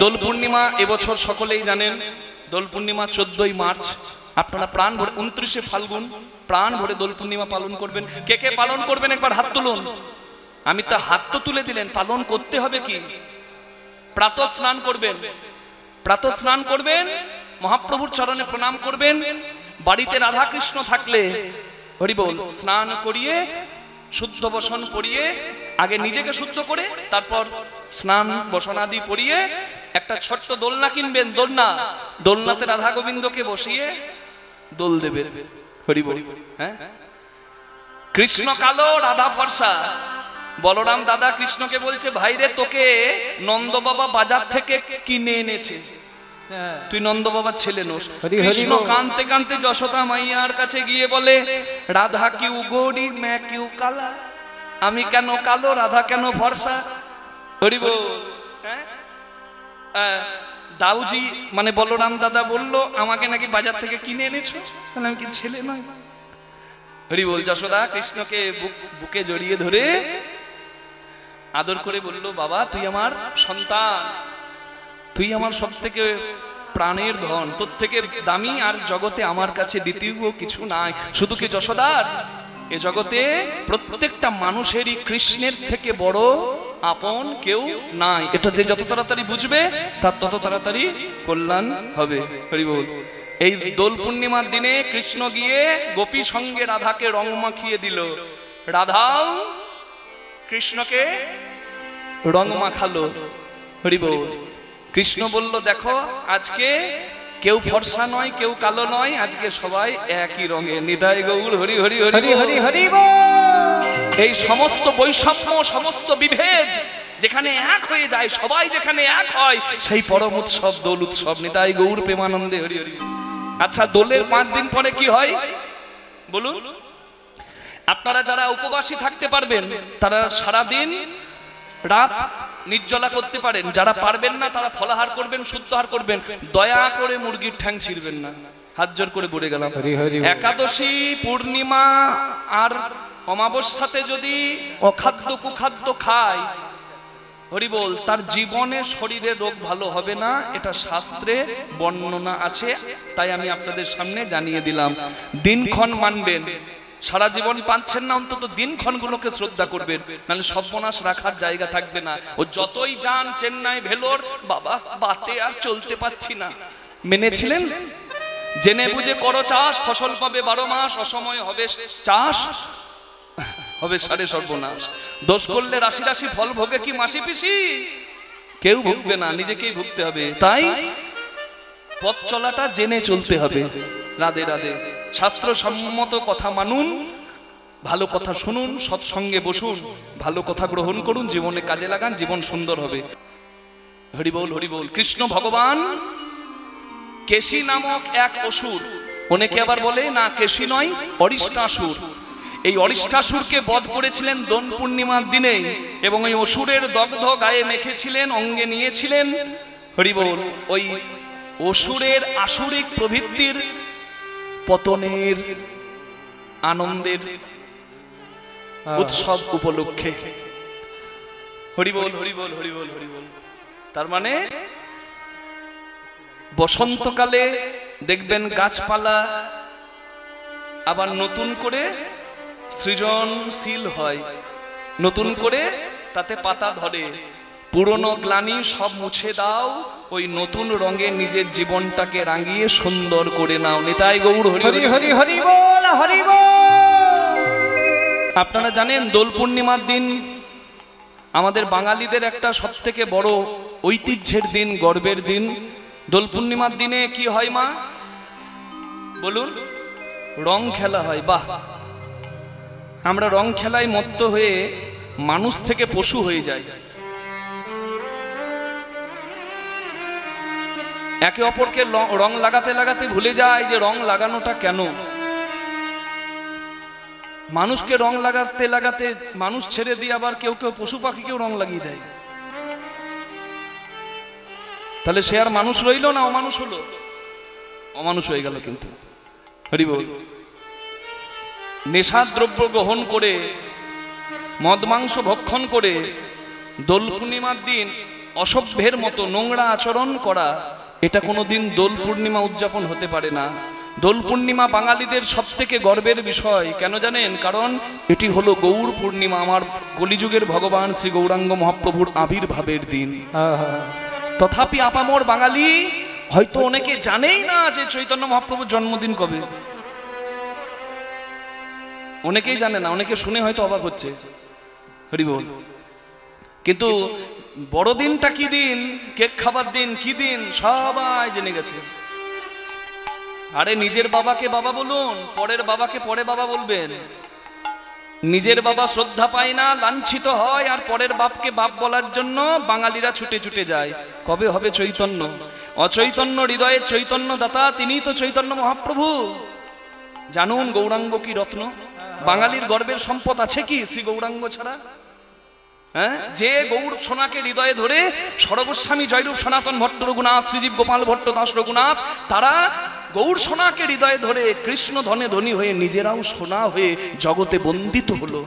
দোল পূর্ণিমা এবছর সকলেই জানেন, দোল পূর্ণিমা 14ই মার্চ। আপনারা প্রাণ ভরে 29শে ফাল্গুন প্রাণ ভরে দোল পূর্ণিমা পালন করবেন। কে কে পালন করবেন একবার হাত তুলুন। আমি তো হাত তো তুলে দিলেন, পালন করতে হবে কি? প্রাতঃ স্নান করবেন, প্রাতঃ স্নান করবেন, মহাপ্রভুর চরণে প্রণাম করবেন। বাড়িতে রাধা কৃষ্ণ থাকলে হরি বল স্নান করিয়ে শুদ্ধ বসন পরিয়ে আগে নিজেকে শুদ্ধ করে তারপর স্নান বসনাদি পরিয়ে একটা ছোট্ট দোলনা কিনবেন। দোলনাতে রাধা গোবিন্দকে বসিয়ে দোল দেবেন। হরি বল। হ্যাঁ, কৃষ্ণ কালো রাধা ফর্সা। বলরাম দাদা কৃষ্ণকে বলছে, ভাইরে তোকে নন্দ বাবা বাজার থেকে কিনে এনেছে, তুই নন্দ বাবার ছেলে নোস। কৃষ্ণ কাঁদতে কাঁদতে যশোদা মাইয়ার কাছে গিয়ে বলে, রাধা কিউ গোরি মে কিউ কালা, আমি কেন কালো রাধা কেন ফর্সা। হরি বল। দাউজি মানে বলরাম দাদা বলল, আমাকে নাকি বাজার থেকে কিনে এনেছো, তাহলে আমি কি ছেলে নয়? হরি বল। যশোদা কৃষ্ণকে বুকে জড়িয়ে ধরে আদর করে বলল, বাবা তুই আমার সন্তান, তুই আমার সব থেকে প্রাণের ধন, তোর থেকে দামি আর জগতে আমার কাছে দ্বিতীয় কিছু নাই। শুধু কি যশোদার, এ জগতে প্রত্যেকটা মানুষেরই কৃষ্ণের থেকে বড় আপন কেউ নাই। এটা যে যত তাড়াতাড়ি বুঝবে তার তত তাড়াতাড়ি কল্যাণ হবে। হরি বল। এই দোল পূর্ণিমার দিনে কৃষ্ণ গিয়ে গোপী সঙ্গে রাধাকে রং মাখিয়ে দিল। রাধাও কৃষ্ণকে রং মাখালো। হরি বল। কৃষ্ণ বলল, দেখো আজকে কেউ ফর্সা নয়, কেউ কালো নয়, আজকে সবাই একই রঙে। নিতাই গৌর হরি হরি হরি হরি হরি বল। এই সমস্ত বৈষম্য, সমস্ত বিভেদ যেখানে এক হয়ে যায়, সবাই যেখানে এক হয়, সেই পরম উৎসব দোল উৎসব। নিতাই গৌর প্রেমানন্দে হরি হরি। আচ্ছা, দোলের 5 দিন পরে কি হয় বলুন? আপনারা যারা উপবাসী থাকতে পারবেন তারা সারা দিন রাত নির্জলা করতে পারেন, যারা পারবেন না তারা ফলাহার করবেন, শুদ্ধহার করবেন। দয়া করে মুরগির ঠ্যাং ছিঁড়বেন না, হাত জোর করে বলে গেলাম। একাদশী, পূর্ণিমা আর অমাবস্যাতে যদি অখাদ্য কুখাদ্য খায়, হরি বল, তার জীবনে শরীরে রোগ ভালো হবে না, এটা শাস্ত্রে বর্ণনা আছে। তাই আমি আপনাদের সামনে জানিয়ে দিলাম। দিনক্ষণ মানবেন, সারা জীবন পাচ্ছেন না, অন্তত দিনক্ষণগুলোকে শ্রদ্ধা করবেন, নাহলে সর্বনাশ রাখার জায়গা থাকবে না। ও যতই যান চেন্নাই ভেলোর, বাবা বাতে আর চলতে পাচ্ছি না, মেনেছিলেন? জেনে বুঝে করো চাষ, ফসল পাবে 12 মাস, অসময় হবে চাষ, হবে সারে সর্বনাশ। দোষ করলে রাশি রাশি ফল ভোগে কি মাসি পিসি? কেউ ভুগবে না, নিজেকেই ভুগতে হবে। তাই পথ চলাটা জেনে চলতে হবে। রাধে রাধে। শাস্ত্র সম্মত কথা মানুন, ভালো কথা শুনুন, সৎসঙ্গে বসুন, ভালো কথা গ্রহণ করুন, জীবনে কাজে লাগান, জীবন সুন্দর হবে। হরি বল হরি বল। কৃষ্ণ ভগবান কেশী নামক এক অসুর, অনেকে আবার বলে না কেশী নয়, অরিষ্টাসুর। এই অরিষ্টাসুরকে বধ করেছিলেন দোল পূর্ণিমার দিনে, এবং ওই অসুরের দগ্ধ গায়ে মেখেছিলেন, অঙ্গে নিয়েছিলেন। হরি বল। ওই অসুরের আসুরিক প্রবৃত্তির পতনের আনন্দের উৎসব উপলক্ষে। হরি বল হরি বল হরি বল হরি বল। তার মানে বসন্তকালে দেখবেন গাছপালা আবার নতুন করে সৃজনশীল হয়, নতুন করে তাতে পাতা ধরে। পুরনো গ্লানি সব মুছে দাও, ওই নতুন রঙে নিজের জীবনটাকে রাঙিয়ে সুন্দর করে নাও। নিতাই গৌর হরি হরি হরি হরি বল হরি বল। আপনারা জানেন দোল পূর্ণিমার দিন আমাদের বাঙালিদের একটা সবথেকে বড় ঐতিহ্যের দিন, গর্বের দিন। দোল পূর্ণিমার দিনে কি হয় মা বলুন? রং খেলা হয়। বাহ, আমরা রং খেলায় মত্ত হয়ে মানুষ থেকে পশু হয়ে যাই। একে অপরকে রং লাগাতে লাগাতে ভুলে যায় যে রং লাগানোটা কেন। মানুষকে রং লাগাতে লাগাতে মানুষ ছেড়ে দিয়ে আবার কেউ কেউ পশু পাখিকেও রং লাগিয়ে দেয়। তাহলে সে আর মানুষ রইল না, অমানুষ হলো, অমানুষ হয়ে গেল। কিন্তু হরি বল। নেশা দ্রব্য গ্রহণ করে, মদ মাংস ভক্ষণ করে দোল পূর্ণিমার দিন অসভ্যের মতো নোংরা আচরণ করা, এটা কোনোদিন দোল পূর্ণিমা উদযাপন হতে পারে না। দোল পূর্ণিমা বাঙালিদের সব থেকে গর্বের বিষয়, কেন জানেন? কারণ এটি হলো গৌর পূর্ণিমা, আমার কলিযুগের ভগবান শ্রী গৌরাঙ্গ মহাপ্রভুর আবির্ভাবের দিন। তথাপি আপামর বাঙালি হয়তো অনেকে জানেই না যে চৈতন্য মহাপ্রভুর জন্মদিন কবে। অনেকেই জানে না, অনেকে শুনে হয়তো অবাক হচ্ছে, হরি বল। কিন্তু বড়দিনটা কি দিন, কেক খাবার দিন কি দিন, সবাই জেনে গেছে। আরে নিজের বাবাকে বাবা বলুন, পরের বাবাকে পরে বাবা বলবেন। নিজের বাবা শ্রদ্ধা পায় না, লাঞ্ছিত হয়, আর পরের বাপকে বাপ বলার জন্য বাঙালিরা ছুটে ছুটে যায়। কবে হবে চৈতন্য? অচৈতন্য হৃদয়ের চৈতন্য দাতা তিনিই তো চৈতন্য মহাপ্রভু। জানুন গৌরাঙ্গ কি রত্ন। বাঙালির গর্বের সম্পদ আছে কি শ্রী গৌরাঙ্গ ছাড়া? হ্যাঁ, যে গৌর সোনাকে হৃদয়ে ধরে সর্বস্বামী জয়রূপ সনাতন ভট্ট রঘুনাথ, শ্রীজীব গোপাল ভট্ট দাস রঘুনাথ, তারা গৌর সোনাকে হৃদয়ে ধরে কৃষ্ণ ধনে ধনী হয়ে নিজেরাও সোনা হয়ে জগতে বন্দিত হলো।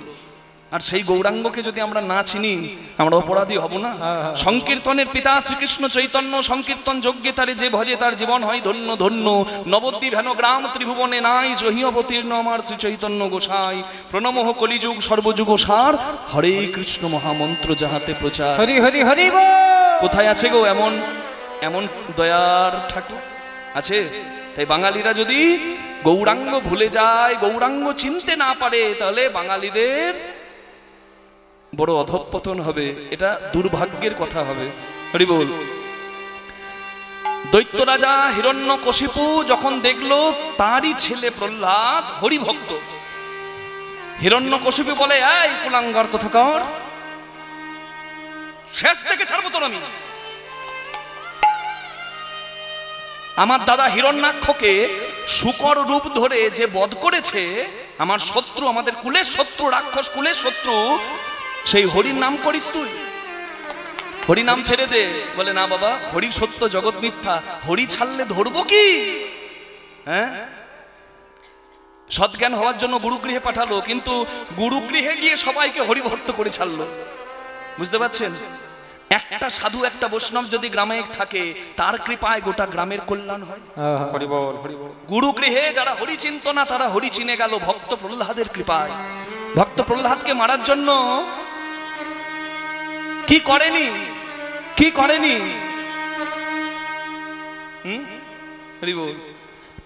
আর সেই গৌরাঙ্গকে যদি আমরা না চিনি, আমরা অপরাধী হব না? সংকীর্তনের পিতা শ্রীকৃষ্ণ চৈতন্য, সংকীর্তন যজ্ঞে তারে যে ভজে তার জীবন হয় ধন্য ধন্য। নবদ্বীপ হেন গ্রাম ত্রিভুবনে নাই, জহি অবতীর্ণ আমার শ্রী চৈতন্য গোসাই। প্রণমঃ কলিযুগ সর্বযুগ সার, হরে কৃষ্ণ মহামন্ত্র যাহাতে প্রচার। হরি হরি হরি বল। কোথায় আছে গো এমন এমন দয়ার ঠাকুর? আছে? তাই বাঙালিরা যদি গৌরাঙ্গ ভুলে যায়, গৌরাঙ্গ চিনতে না পারে, তাহলে বাঙালিদের বড় অধঃপতন হবে, এটা দুর্ভাগ্যের কথা হবে। হরি বল। দৈত্য রাজা হিরণ্যকশিপু যখন দেখলো তারই ছেলে প্রহ্লাদ হরিভক্ত, হিরণ্যকশিপু বলে, এই কুলাঙ্গার কোথাকার, শেষ থেকে ছাড়বো তোর আমি। আমার দাদা হিরণ্যাক্ষকে শূকর রূপ ধরে যে বধ করেছে, আমার শত্রু, আমাদের কুলের শত্রু, রাক্ষস কুলের শত্রু, সেই হরির নাম করিস তুই? হরি নাম ছেড়ে দে। বলে, না বাবা, হরি সত্য জগৎ মিথ্যা, হরি ছাড়লে ধরবো কি? হ্যাঁ, সৎজ্ঞান হওয়ার জন্য গুরুগৃহে পাঠালো, কিন্তু গুরুগৃহে গিয়ে সবাইকে হরিভক্ত করে ছাড়লো। বুঝতে পারছেন? একটা সাধু, একটা বৈষ্ণব যদি গ্রামে থাকে, তার কৃপায় গোটা গ্রামের কল্যাণ হয়। হরি বল হরি বল। গুরুগৃহে যারা হরি চিনত না, তারা হরি চিনে গেল ভক্ত প্রহ্লাদের কৃপায়। ভক্ত প্রহ্লাদকে মারার জন্য কি করেনি, কি করেনি? হরি বল।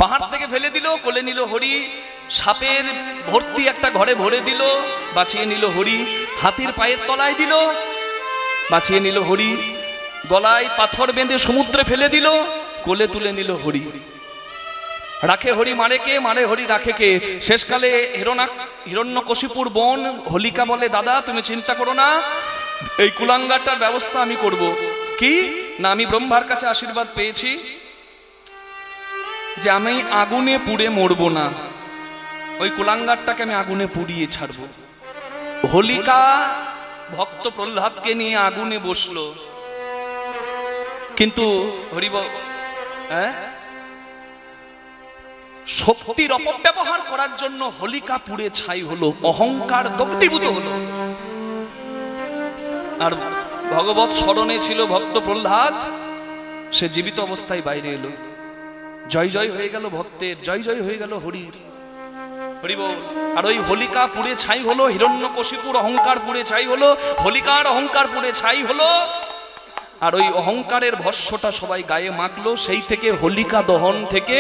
পাহাড় থেকে ফেলে দিল, কোলে নিল হরি, সাপের ভর্তি একটা ঘরে ভরে দিল, বাঁচিয়ে নিল হরি। হাতির পায়ের তলায় দিল, বাঁচিয়ে নিল হরি। গলায় পাথর বেঁধে সমুদ্রে ফেলে দিল, কোলে তুলে নিল হরি। রাখে হরি মারে কে, মারে হরি রাখে কে? শেষকালে হিরণ্যকশিপুর বোন হোলিকা বলে, দাদা তুমি চিন্তা করো না, এই কুলাঙ্গারটার ব্যবস্থা আমি করব। কি না, আমি ব্রহ্মার কাছে আশীর্বাদ পেয়েছি যে আমি আগুনে পুড়ে মরবো না, ওই কুলাঙ্গারটাকে আমি আগুনে পুড়িয়ে ছাড়বো। হোলিকা ভক্ত প্রহ্লাদকে নিয়ে আগুনে বসলো, কিন্তু হরিব শক্তির অপব্যবহার করার জন্য হোলিকা পুড়ে ছাই হলো, অহংকার দগ্ধীভূত হলো। আর ভগবত স্মরণে ছিল ভক্ত প্রহ্লাদ, সে জীবিত অবস্থায় বাইরে এলো। জয় জয় হয়ে গেল ভক্তের, জয় জয় হয়ে গেল হরির। হরি বল। আর ওই হোলিকা পুড়ে ছাই হলো, হিরণ্যকশিপুর অহংকার পুড়ে ছাই হলো, হোলিকার অহংকার পুড়ে ছাই হলো। আর ওই অহংকারের ভস্মটা সবাই গায়ে মাখলো। সেই থেকে হোলিকা দহন থেকে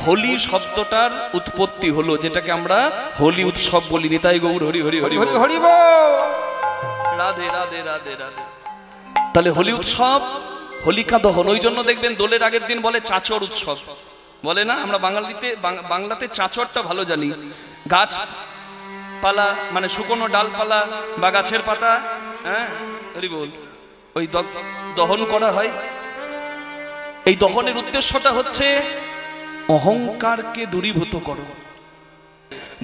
হোলি শব্দটার উৎপত্তি হলো, যেটাকে আমরা হোলি উৎসব বলি। নিতাই গৌর হরি হরি হরি হরি হরি বল। রাধে রাধে রাধে রাধে। তাহলে হোলি উৎসব, হোলিকা দহন। ওই জন্য দেখবেন দোলের আগের দিন বলে চাচর উৎসব, বলে না? আমরা বাংলাতে চাচরটা ভালো জানি। গাছ পালা মানে শুকনো ডালপালা বা গাছের পাতা, হ্যাঁ হরি বল, ওই দহন করা হয়। এই দহনের উদ্দেশ্যটা হচ্ছে অহংকারকে দূরীভূত করো।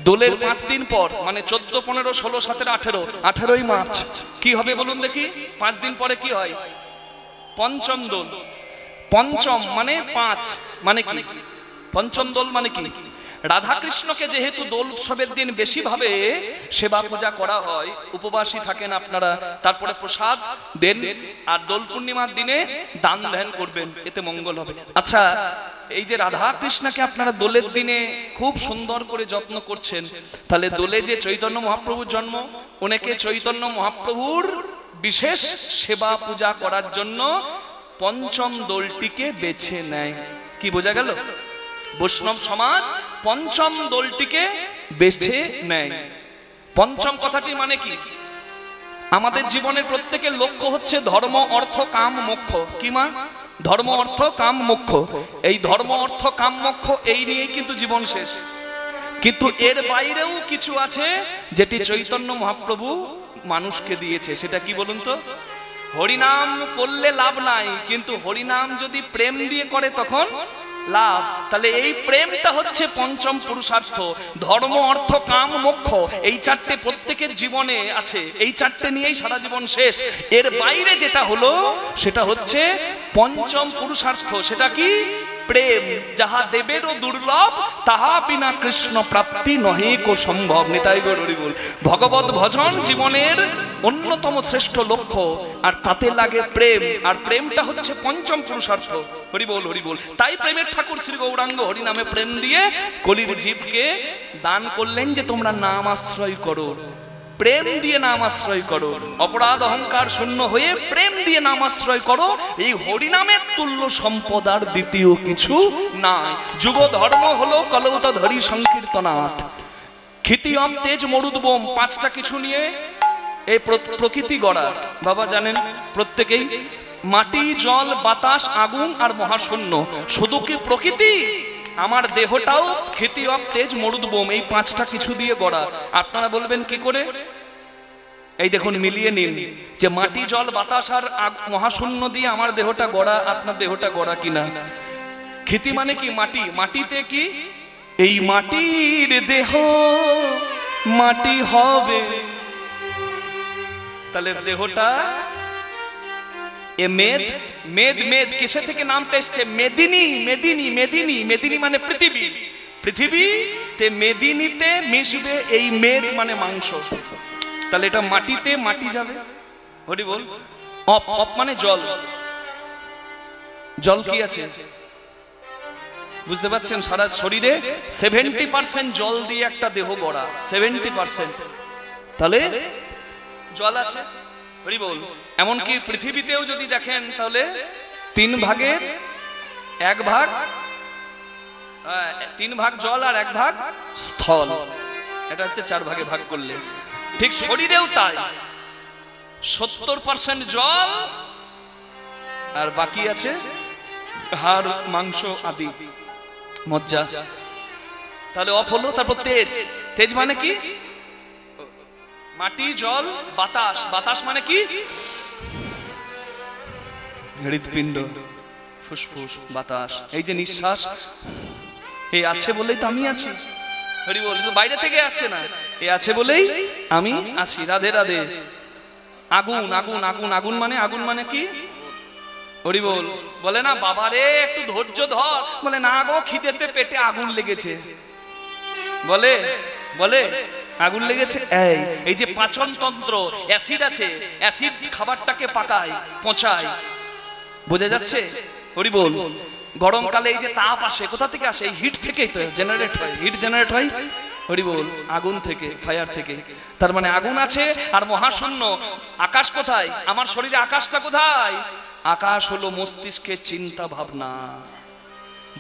দোলের 5 দিন পর মানে 14, 15, 16, 17, 18, 18ই মার্চ কি হবে বলুন দেখি? 5 দিন পরে কি হয়? পঞ্চম দোল। পঞ্চম মানে 5, মানে কি? পঞ্চম দোল মানে কি? রাধাকৃষ্ণকে যেহেতু দোল উৎসবের দিন বেশি ভাবে সেবা পূজা করা হয়, উপবাসী থাকেন আপনারা, তারপরে প্রসাদ দেন, আর দোল পূর্ণিমার দিনে দান ধ্যান করবেন, এতে মঙ্গল হবে। আচ্ছা, এই যে রাধাকৃষ্ণকে আপনারা দোলের দিনে খুব সুন্দর করে যত্ন করছেন, তাহলে দোলে যে চৈতন্য মহাপ্রভুর জন্ম, ওনাকে চৈতন্য মহাপ্রভুর বিশেষ সেবা পূজা করার জন্য পঞ্চম দোলটিকে বেছে নেয়। কি বোঝা গেল? বৈষ্ণব সমাজ পঞ্চম দোলটিকে বেছে নেয়। পঞ্চম কথাটি মানে কি? আমাদের জীবনের প্রত্যেকের লক্ষ্য হচ্ছে ধর্ম, অর্থ, কাম, মোক্ষ। কি মা? ধর্ম, অর্থ, কাম, মোক্ষ। এই ধর্ম, অর্থ, কাম, মোক্ষ এই নিয়েই কিন্তু জীবন শেষ। কিন্তু এর বাইরেও কিছু আছে যেটি চৈতন্য মহাপ্রভু মানুষকে দিয়েছে। সেটা কি বলুন তো? হরিনাম করলে লাভ নাই, কিন্তু হরিনাম যদি প্রেম দিয়ে করে তখন লাভ। তাহলে এই প্রেমটা হচ্ছে পঞ্চম পুরুষার্থ। ধর্ম, অর্থ, কাম, মোক্ষ এই চারটে প্রত্যেকের জীবনে আছে, এই চারটে নিয়েই সারা জীবন শেষ। এর বাইরে যেটা হলো সেটা হচ্ছে পঞ্চম পুরুষার্থ। সেটা কি? প্রেম। যাহা দেবেরও দুর্লভ, তাহা বিনা কৃষ্ণ প্রাপ্তি নহে কো সম্ভব। নিতাই গৌর হরি বল। ভগবত ভজন জীবনের অন্যতম শ্রেষ্ঠ লক্ষ্য, আর তাতে লাগে প্রেম, আর প্রেমটা হচ্ছে পঞ্চম পুরুষার্থ। হরি বল, হরি বল। তাই প্রেমের ঠাকুর শ্রী গৌরাঙ্গ হরি নামে প্রেম দিয়ে কলির জীবকে দান করলেন যে তোমরা নাম আশ্রয় করো, প্রেম দিয়ে নাম আশ্রয় করো, অপরাধ অহংকার শূন্য হয়ে প্রেম দিয়ে নাম আশ্রয় করো। এই হরিনামের তুল্য সম্পদ আর দ্বিতীয় কিছু নাই। যুগ ধর্ম হলো কলৌত ধরি সংকীর্তনাথ, ক্ষিতিয়ম তেজ মরুদ্বোম, পাঁচটা কিছু নিয়ে এই প্রকৃতি গড়া। বাবা জানেন প্রত্যেকেই, মাটি, জল, বাতাস, আগুন আর মহাশূন্য। শুধু কি প্রকৃতি? আমার দেহটাও ক্ষিতিয়ম তেজ মরুদ্বোম, এই পাঁচটা কিছু দিয়ে গড়া। আপনারা বলবেন কি করে? এই দেখুন, মিলিয়ে নিন যে মাটি, জল, বাতাস আর মহাশূন্য দিয়ে আমার দেহটা গড়া, আপনার দেহটা গড়া কিনা। ক্ষিতি মানে কি? মাটি। মাটিতে কি? এই মাটির দেহ মাটি হবে। তাহলে দেহটা এ মেদ, মেদ, মেদ কিসে থেকে নামটা এসছে? মেদিনী, মেদিনী, মেদিনী। মেদিনী মানে পৃথিবী। পৃথিবীতে মেদিনীতে মিশবে এই মেদ মানে মাংস। তাহলে এটা মাটিতে, মাটি যাবে। হরি বল। অপ, অপ মানে জল। জল কি আছে বুঝতে পারছেন? সারা শরীরে 70% জল দিয়ে একটা দেহ গড়া, 70%। তাহলে জল আছে। হরি বল। এমনকি পৃথিবীতেও যদি দেখেন তাহলে 3 ভাগের 1 ভাগ, 3 ভাগ জল আর 1 ভাগ স্থল। এটা হচ্ছে 4 ভাগে ভাগ করলে। ঠিক শরীরেও তাই, 70% জল আর বাকি আছে হাড়, মাংস আদি, মজ্জা। তাহলে অফ হলো। তারপর তেজ। তেজ মানে কি? মাটি, জল, বাতাস। বাতাস মানে কি? হৃৎপিণ্ড, ফুসফুস, বাতাস। এই যে নিঃশ্বাস, এই আছে বলেই তো আমি আছি। হরি বল। বাইরে থেকে আসছে না, এই আছে বলেই আমি আছি। রাধে রাধে। আগুন, আগুন, আগুন। আগুন মানে, আগুন মানে কি? হরি বল। বলে না বাবারে একটু ধৈর্য ধর, বলে না গো খিদেতে পেটে আগুন লেগেছে। বলে বলে আগুন লেগেছে। এই যে পাচন তন্ত্র, অ্যাসিড আছে, অ্যাসিড খাবারটাকে পাকায়, পচায়। বোঝা যাচ্ছে? হরি বল। গরমকালে এই যে তাপ আসে, কোথা থেকে আসে? এই হিট থেকেই তো জেনারেট হয়। হিট জেনারেট হয় হরি বল আগুন থেকে, ফায়ার থেকে। তার মানে আগুন আছে আর মহাশূন্য। আকাশ কোথায়? আমার শরীরে আকাশটা কোথায়? আকাশ হলো মস্তিষ্কের চিন্তা ভাবনা,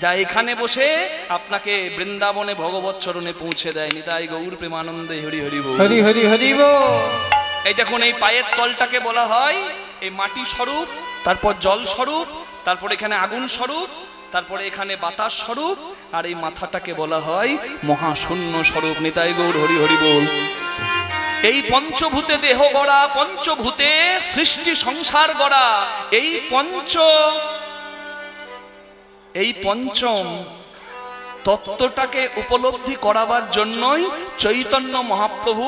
যা এখানে বসে আপনাকে বৃন্দাবনে ভগবত চরণে পৌঁছে দেয়। নিতাই গৌর প্রেমানন্দে হরি হরি বল। হরি হরি হরি বল। এই দেখুন, এই পায়ের তলটাকে বলা হয় এই মাটি স্বরূপ, তারপর জল স্বরূপ, তারপর এখানে আগুন স্বরূপ, তারপরে এখানে বাতাস স্বরূপ, আর এই মাথাটাকে বলা হয় মহাশূন্য স্বরূপ। নিতাই গৌর হরি হরি বল। এই পঞ্চভূতে দেহ গড়া, পঞ্চভূতে সৃষ্টি সংসার গড়া। এই পঞ্চম তত্ত্বটাকে উপলব্ধি করাবার জন্যই চৈতন্য মহাপ্রভু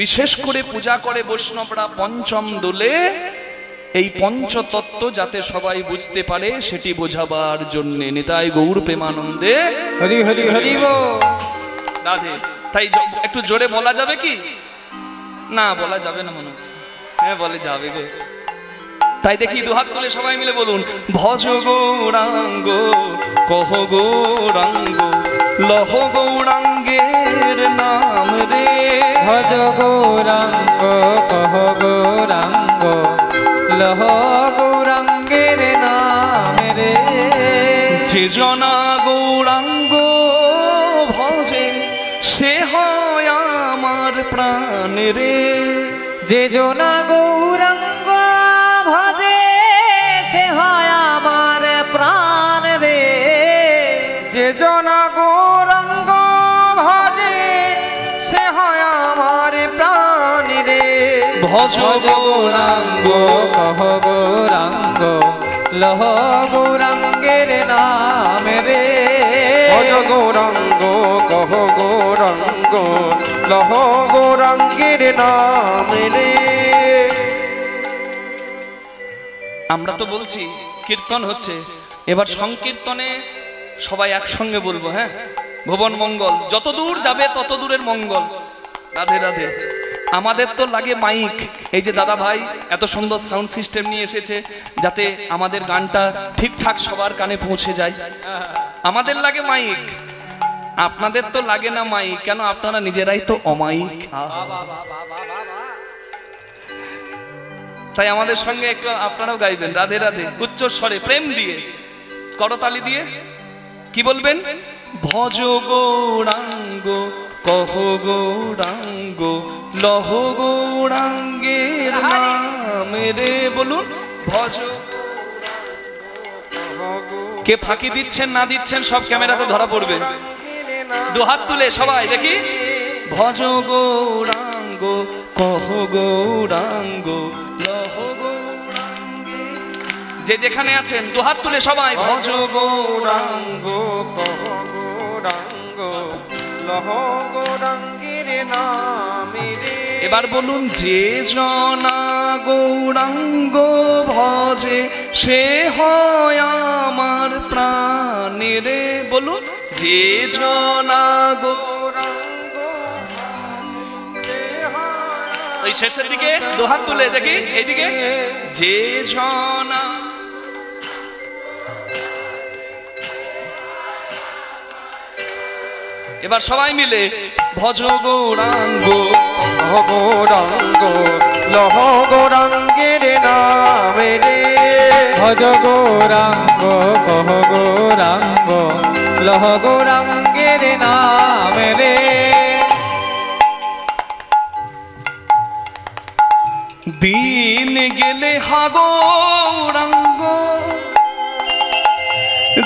বিশেষ করে পূজা করে বৈষ্ণবরা পঞ্চম দোলে এই পঞ্চতত্ত্ব যাতে সবাই বুঝতে পারে সেটি বোঝাবার জন্য নিতাই গৌর প্রেমানন্দে হরি হরি হরি বল। রাধে। তাই একটু জোরে বলা যাবে কি? না বলা যাবে না মনে হচ্ছে। হ্যাঁ বলে যাবে গো। তাই দেখি দুহাত তুলে সবাই মিলে বলুন, ভজ গৌরাঙ্গ কহ গৌরাঙ্গ লহ গৌরাঙ্গের নাম রে। ভজ গৌরাঙ্গ কহ গৌরাঙ্গ লহ গৌরাঙ্গের নাম রে। যে জনা গৌরাঙ্গ ভজে সে হয় আমার প্রাণ রে। যে জনা গৌরাঙ্গ ভজে সে হয় আমার প্রাণ রে। যে জনা গৌরাঙ্গ ভজে সে হয় আমার প্রাণ রে। ভজ গৌরাঙ্গ কহ গৌরাঙ্গ লহ গৌরাঙ্গের নাম রে। ভজ গৌরাঙ্গ কহ গৌরাঙ্গ লহ গৌরাঙ্গের নাম রে। আমরা তো বলছি কীর্তন হচ্ছে, এবার সংকীর্তনে সবাই একসঙ্গে বলবো। হ্যাঁ, ভুবন মঙ্গল যত দূর যাবে তত দূরের মঙ্গল। রাধে রাধে। আমাদের তো লাগে মাইক, এই যে দাদা ভাই এত সুন্দর সাউন্ড সিস্টেম নিয়ে এসেছে যাতে আমাদের গানটা ঠিকঠাক সবার কানে পৌঁছে যায়। আমাদের লাগে মাইক, আপনাদের তো লাগে না মাইক, কেন আপনারা নিজেরাই তো অমাইক। তাই আমাদের সঙ্গে একটু আপনারাও গাইবেন রাধে রাধে উচ্চ স্বরে প্রেম দিয়ে করতালি দিয়ে। কি বলবেন? ভজ গৌরাঙ্গ কহ গৌরাঙ্গ লহ গৌরাঙ্গের নাম রে। বলুন ভজ। কে ফাঁকি দিচ্ছেন না দিচ্ছেন সব ক্যামেরাতে ধরা পড়বে। দুহাত তুলে সবাই দেখি। ভজ গৌরাঙ্গ কহ গৌরাঙ্গ লহ গৌরাঙ্গে। যে যেখানে আছেন দুহাত তুলে সবাই ভজ গৌরাঙ্গ কহ গৌরাঙ্গ লহ গৌরাঙ্গের নাম রে। এবার বলুন, যে জনা গৌরাঙ্গ ভজে সে হয় আমার প্রাণ রে। বলুন, যে জনা গৌরাঙ্গ সে হয় ওই শেষের দিকে দুহাত তুলে দেখি এইদিকে। যে জনা। এবার সবাই মিলে ভজ গৌরাঙ্গ কহ গৌরাঙ্গ লহ গৌরাঙ্গের নাম রে। ভজ গৌরাঙ্গ কহ গৌরাঙ্গ লহ গৌরাঙ্গের নাম রে। দিন গেলে হা গৌরাঙ্গ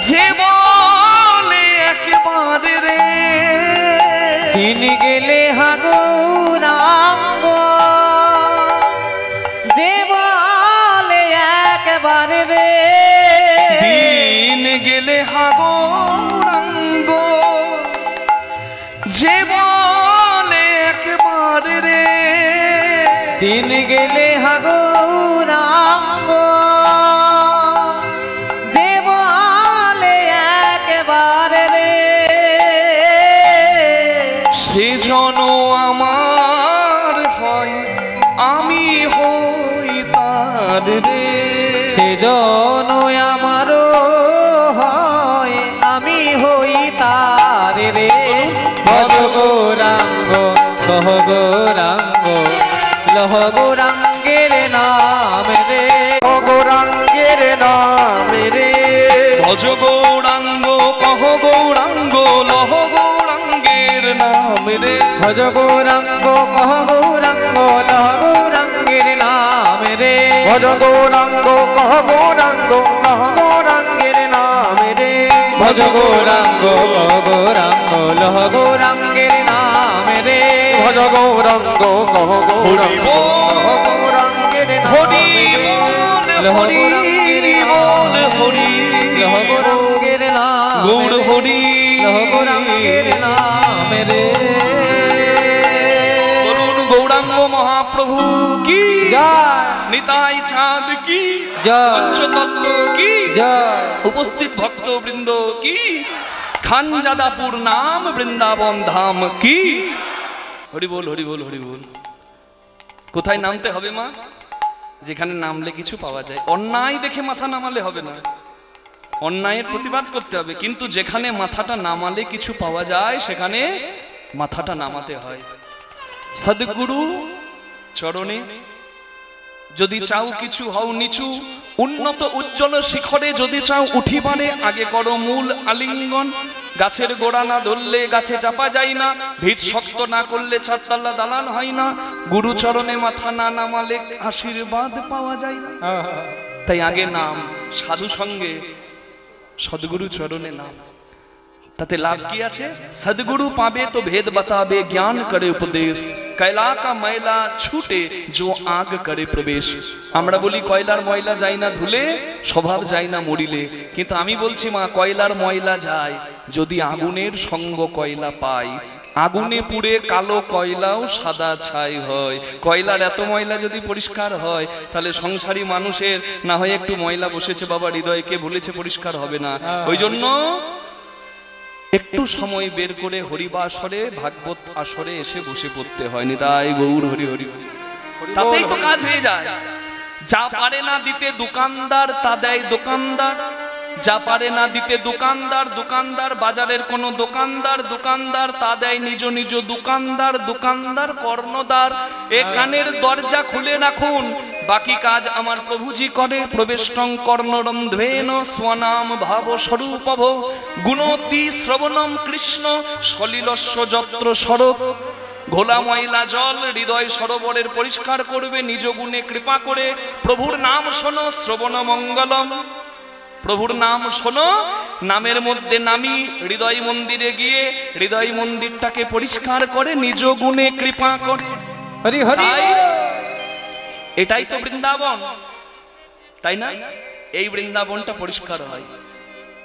যে বলে একবারে রে। দিন গেলে হা গৌরাঙ্গ যে বলে একবারে রে। দিন গেলে হা গৌরাঙ্গ যে বলে একবারে রে। দিন গেলে হা গৌরাঙ্গ যে বলে একবারে রে। সেজন আমার হয় আমি হই তার রে। সেজন আমারও হয় আমি হই তার রে। ভজ গৌরাঙ্গ কহ গৌরাঙ্গ লহ গৌরাঙ্গের নাম রে। গৌরাঙ্গের নাম রে। ভজ গৌরাঙ্গ কহ গৌরাঙ্গ লহ গৌরাঙ্গের নাম রে। ভজ গৌরাঙ্গ কহ গৌরাঙ্গ লহ গৌরাঙ্গের নাম রে। ভজ গৌরাঙ্গ কহ গৌরাঙ্গ লহ গৌরাঙ্গের নাম রে। ভজ গৌরাঙ্গ কহ গৌরাঙ্গ লহ গৌরাঙ্গের নাম রে। ভজ গৌরাঙ্গ কহ গৌরাঙ্গ লহ গৌরাঙ্গের নাম হরি রে। বল লহ হরি গৌরাঙ্গের বল নাম হরি লহ গৌরাঙ্গের নাম গৌর রে। হরি লহ গৌরাঙ্গের নাম রে। বলুন গৌরাঙ্গ মহাপ্রভু কি জয় নিতাই চাঁদ কি জয় পঞ্চতত্ত্ব কি জয় উপস্থিত ভক্ত বৃন্দ কি খানজাদাপুর নাম বৃন্দাবন ধাম কি হরি বল হরি বল হরি বল। কোথায় নামতে হবে মা? যেখানে নামলে কিছু পাওয়া যায়। অন্যায় দেখে মাথা নামালে হবে না, অন্যায়ের প্রতিবাদ করতে হবে, কিন্তু যেখানে মাথাটা নামালে কিছু পাওয়া যায় সেখানে মাথাটা নামাতে হয়। সদ্গুরু চরণে যদি চাও কিছু হও নিচু, উন্নত উজ্জ্বল শিখরে যদি চাও উঠিবারে আগে করো মূল আলিঙ্গন। গাছের গোড়া না ধরলে গাছে চাপা যায় না, ভিত শক্ত না করলে চারতলা দালান হয় না, গুরু চরণে মাথা না নামালে আশীর্বাদ পাওয়া যায় না। তাই আগে নাম, সাধু সঙ্গে সদ্গুরু চরণে নাম। তাতে লাভ কি আছে? সদ্গুরু পাবে তো ভেদ बताबे, ज्ञान करे उपदेश, कैला का मैला छूटे जो आग करे प्रवेश। আমরা বলি কয়লার ময়লা যায় না ধুলে, স্বভাব যায় না মরিলে, কিন্তু আমি বলছি মা কয়লার ময়লা যায় যদি আগুনের সঙ্গ কয়লা পায়। আগুনে পুড়ে কালো কয়লাও সাদা ছাই হয়। কয়লার এত ময়লা যদি পরিষ্কার হয় তাহলে সংসারী মানুষের না হয় একটু ময়লা বসেছে বাবা হৃদয়কে বলেছে পরিষ্কার হবে না। ওই জন্য একটু সময় বের করে হরিবাসরে ভাগবত আসরে এসে বসে পড়তে হয়। নিতাই গৌর হরি হরি, তাতেই তো কাজ হয়ে যায়। যা পারে না দিতে দোকানদার তা দেয় দোকানদার, যা পারে না দিতে দোকানদার, দোকানদার বাজারের কোন দোকানদার, দোকানদার তা দেয় নিজ নিজ দোকানদার, দোকানদার কর্ণদার। এ কানের দরজা খুলে রাখুন, বাকি কাজ আমার প্রভুজি করে। প্রবেষ্টং কর্ণরন্ধ্রেণ স্বনাম ভাব স্বরূপভ, গুণতি শ্রবণম কৃষ্ণ সলিলস্য যত্র সরক। ঘোলা ময়লা জল হৃদয় সরোবরের পরিষ্কার করবে নিজ গুণে কৃপা করে। প্রভুর নাম শোনো শ্রবণ মঙ্গলম, প্রভুর নাম শোনো, নামের মধ্যে নামি হৃদয় মন্দিরে গিয়ে হৃদয় মন্দিরটাকে পরিষ্কার করে নিজ গুণে কৃপা করে। হরি হরি, এটাই তো বৃন্দাবন, তাই না? এই বৃন্দাবনটা পরিষ্কার হয়।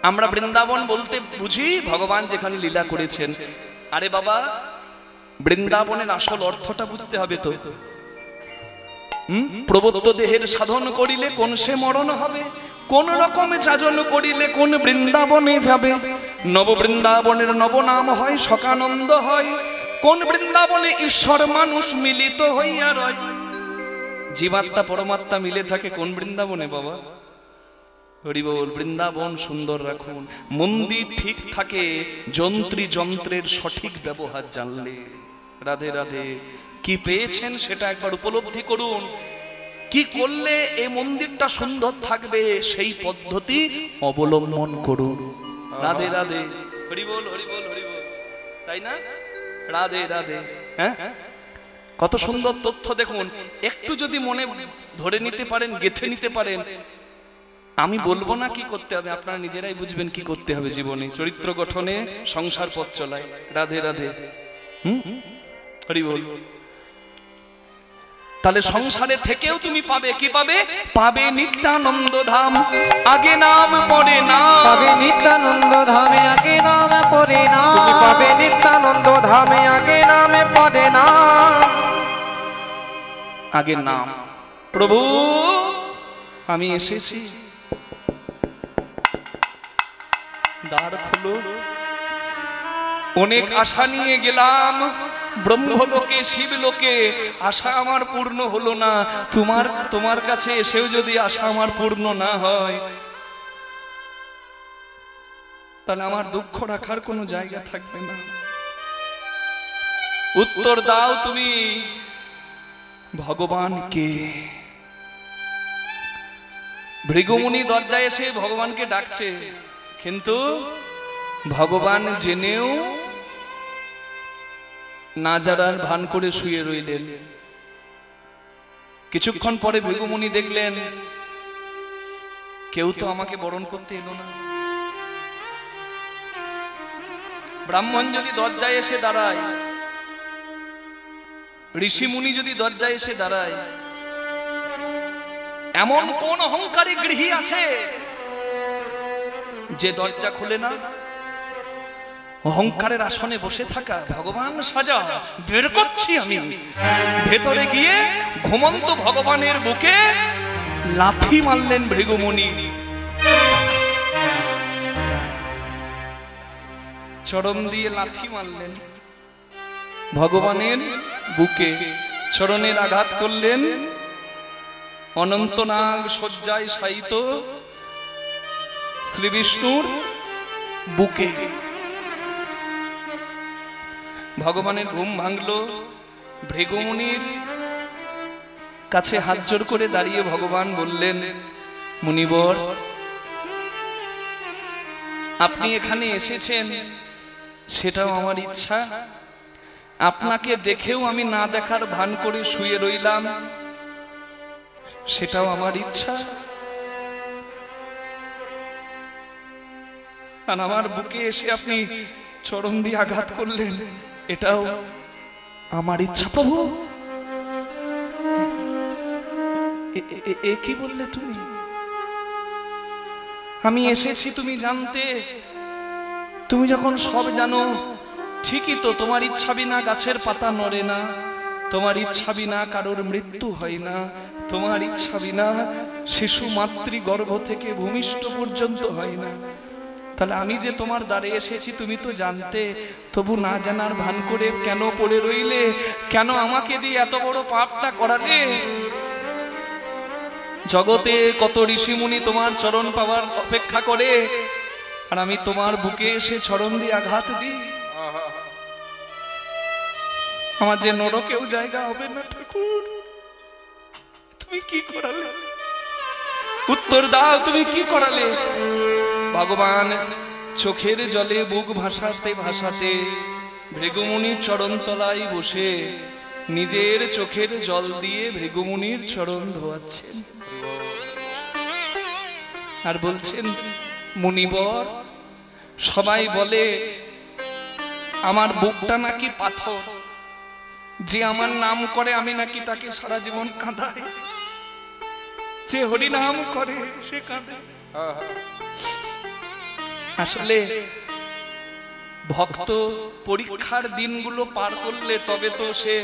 আমরা বৃন্দাবন বলতে বুঝি ভগবান যেখানে লীলা করেছেন। আরে বাবা, বৃন্দাবনের আসল অর্থটা বুঝতে হবে তো। প্রবত্ত দেহের সাধন করিলে কোন সে মরণ হবে, কোন রকমে যাজন করিলে কোন বৃন্দাবনে যাবে। নব বৃন্দাবনের নব নাম হয় সকানন্দ হয়, কোন বৃন্দাবনে ঈশ্বর মানুষ মিলিত হইয়া রয়। জীবাত্মা পরমাত্মা মিলে থাকে কোন বৃন্দাবনে বাবা? হরি বল। বৃন্দাবন সুন্দর রাখুন, মন্দির ঠিক থাকে যন্ত্রী যন্ত্রের সঠিক ব্যবহার জানলে। রাধে রাধে। কি পেয়েছেন সেটা একবার উপলব্ধি করুন, কি করলে এই মন্দিরটা সুন্দর থাকবে সেই পদ্ধতি অবলম্বন করুন। রাধে রাধে। হরি বল হরি বল হরি বল, তাই না? রাধে রাধে। হ্যাঁ, কত সুন্দর তথ্য দেখুন। একটু যদি মনে ধরে নিতে পারেন, গেঁথে নিতে পারেন, আমি বলবো না কি করতে হবে, আপনারা নিজেরাই বুঝবেন কি করতে হবে জীবনে, চরিত্র গঠনে, সংসার পথ চলায়। রাধে রাধে। হরি বল। তাহলে সংসারে থেকেও তুমি পাবে কি পাবে? পাবে নিত্যানন্দ ধাম, আগে নাম পরে নাম। পাবে নিত্যানন্দ ধামে আগে নাম পড়ে না, তুমি পাবে নিত্যানন্দ ধামে আগে নামে পড়ে নাম। আগে নাম। প্রভু আমি এসেছি, দ্বার খুলো। অনেক আশা নিয়ে গেলাম ব্রহ্মলোকে শিবলোকে, আশা আমার পূর্ণ হলো না। তোমার কাছে এসেও যদি আশা আমার পূর্ণ না হয় তাহলে আমার দুঃখ রাখার কোনো জায়গা থাকবে না। উত্তর দাও তুমি ভগবানকে। ভৃগুমুনি দরজায় এসে ভগবানকে ডাকছে, কিন্তু ভগবান জেনেও না জানার ভান করে শুয়ে রইলেন। কিছুক্ষণ পরে ভৃগুমুনি দেখলেন কেউ তো আমাকে বরণ করতে এলো না। ব্রাহ্মণ যদি দরজায় এসে দাঁড়ায়, ঋষিমুনি যদি দরজায় এসে দাঁড়ায়, এমন কোন অহংকারী গৃহী আছে যে দরজা খুলে না? অহংকারের আসনে বসে থাকা, ভগবান সাজা বের করছি আমি। ভেতরে গিয়ে ঘুমন্ত ভগবানের বুকে লাথি মারলেন ভৃগুমুনি। চরণ দিয়ে লাথি মারলেন ভগবানের বুকে, চরণের আঘাত করলেন অনন্তনাগ শয্যায় শায়িত শ্রী বিষ্ণুর বুকে। ভগবানের ঘুম ভাঙলো। ভৃগুমুনির কাছে হাত জোড় করে দাঁড়িয়ে ভগবান বললেন, মুনিবর, আপনি এখানে এসেছেন সেটাও আমার ইচ্ছা। আপনাকে দেখেও আমি না দেখার ভান করে শুয়ে রইলাম, সেটাও আমার ইচ্ছা। আর আমার বুকে এসে আপনি চরণ দিয়ে আঘাত করলেন, এটাও আমার ইচ্ছা। প্রভু, এ কি বললে তুমি? আমি এসেছি তুমি জানতে। তুমি যখন সব জানো, ঠিকই তো, তোমার ইচ্ছা বিনা গাছের পাতা নড়ে না, তোমার ইচ্ছা বিনা কারোর মৃত্যু হয় না, তোমার ইচ্ছা বিনা শিশু মাতৃগর্ভ থেকে ভূমিষ্ঠ পর্যন্ত হয় না। তাহলে আমি যে তোমার দ্বারে এসেছি তুমি তো জানতে, তবু না জানার ভান করে কেন পড়ে রইলে? কেন আমাকে দিয়ে এত বড় পাপটা করালে? জগতে কত ঋষিমুনি তোমার চরণ পাওয়ার অপেক্ষা করে, আর আমি তোমার বুকে এসে চরণ দিয়ে আঘাত দিই। আমার যে নরকেও জায়গা হবে না ঠাকুর। তুমি কি করালে? উত্তর দাও, তুমি কি করালে? ভগবান চোখের জলে বুক ভাসাতে ভাসাতে ভৃগুমুনির চরণ তলায় বসে নিজের চোখের জল দিয়ে ভৃগুমুনির চরণ ধোয়াচ্ছেন আর বলছেন, মুনিবর, সবাই বলে আমার বুকটা নাকি পাথর, যে আমার নাম করে আমি নাকি তাকে সারা জীবন কাঁদাই, যে হরি নাম করে সে কাঁদে। আসলে ভক্ত পরীক্ষার দিনগুলো পার করলে তবে তো সে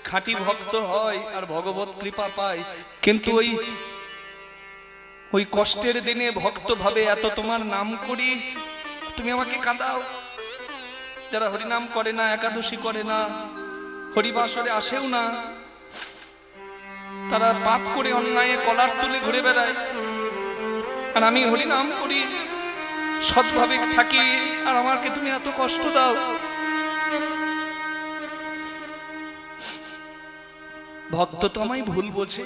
খাঁটি ভক্ত হয় আর ভগবত কৃপা পায়। কিন্তু ওই কষ্টের দিনে ভক্ত ভাবে এত তোমার নাম করি, তুমি আমাকে কাঁদাও। যারা হরিনাম করে না, একাদশী করে না, হরিবাসরে আসেও না, তারা পাপ করে অন্যায় কলার তুলে ঘুরে বেড়ায়। আর আমি হরিনাম করি, সৎভাবে থাকি, আর আমাকে তুমি এত কষ্ট দাও। ভক্ত তো আমায় ভুল বোঝে,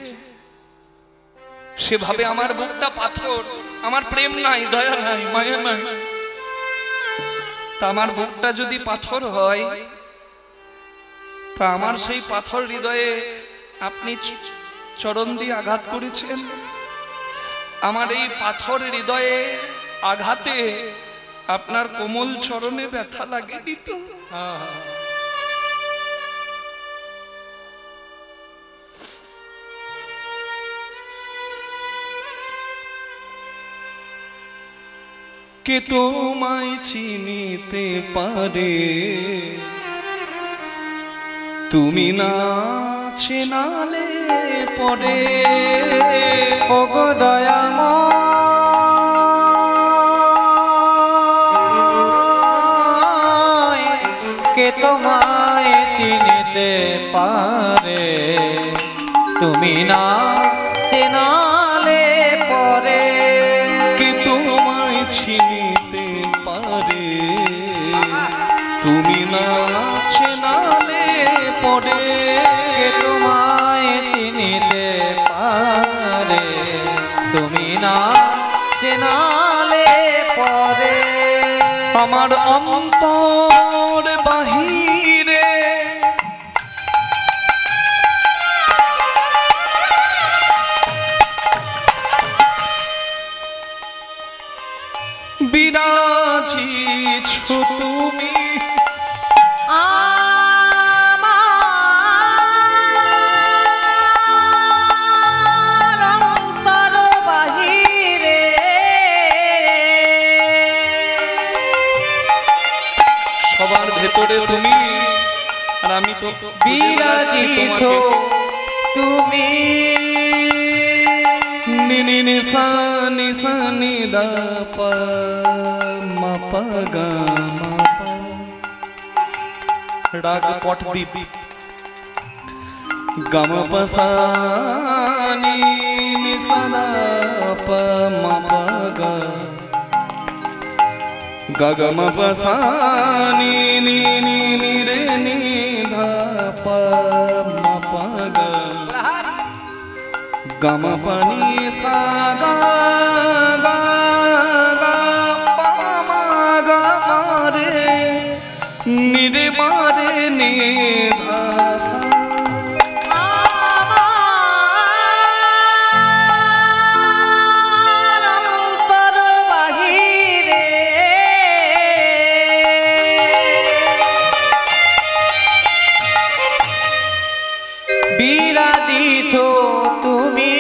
সেভাবে আমার বুকটা পাথর, আমার প্রেম নাই, দয়া নাই, মায়া নাই। তা আমার বুকটা যদি পাথর হয়, তা আমার সেই পাথর হৃদয়ে আপনি চরণ দিয়ে আঘাত করেছেন। আমার এই পাথর হৃদয়ে আঘাতে আপনার কোমল চরণে ব্যথা লাগেনি তো? কে তোমায় চিনিতে পারে, তুমি না চেনালে পরে। ওগো দয়াময়, কে তোমায় চিনিতে পারে, তুমি না চেনালে পরে। কে তোমায় চিনিতে পারে, তুমি না চেনালে পরে। কে তোমায় চিনিতে পারে, তুমি না চেনালে পরে। আমার অন্তর বাহিরে বিরাজিছ তুমি, আমার অন্তর বাহিরে ভিতরে তুমি, আর আমি তো বিরাজিত তুমি। নি নি নি সা নি সা নি দা পা মা পা গা মা পা। রাগ পটদ্বীপ গম পা সা নি নি সা দা পা মা পা গা গা গা মা পা সা নি নি নি নি রে নি ধা পা মা পা গা গম পানি সা গা গা গা পা মা গা মা রে নি রে মা রে নি ধা সা। বিরাজিত তুমি,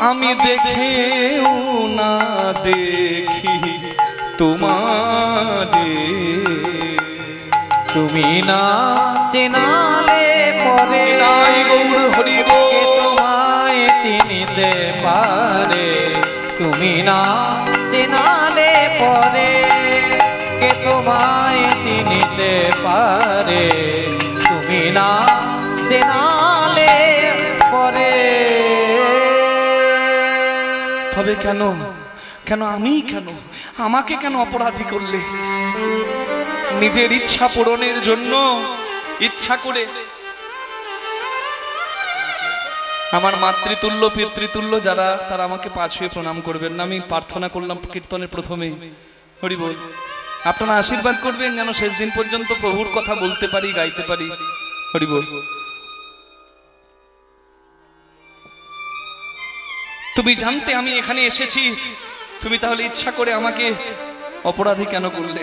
আমি দেখেও না দেখি তোমারে, তুমি না চেনালে পরে নাই গৌর হরি কে তোমায় চিনিতে পারে। তুমি না চেনালে পরে কে তোমায় চিনিতে পারে। তুমি না চেনালে পরে। তবে কেন, কেন আমি, কেন আমাকে কেন অপরাধী করলে? নিজের ইচ্ছা পূরণের জন্য ইচ্ছা করে আমার মাতৃতুল্য পিতৃতুল্য যারা, তারা আমাকে পা ছুঁয়ে প্রণাম করবেন না। আমি প্রার্থনা করলাম কীর্তনের প্রথমে, হরি বল, আপনারা আশীর্বাদ করবেন যেন শেষ দিন পর্যন্ত প্রভুর কথা বলতে পারি, গাইতে পারি, হরি বল। তুমি জানতে আমি এখানে এসেছি, তুমি তাহলে ইচ্ছা করে আমাকে অপরাধী কেন করলে?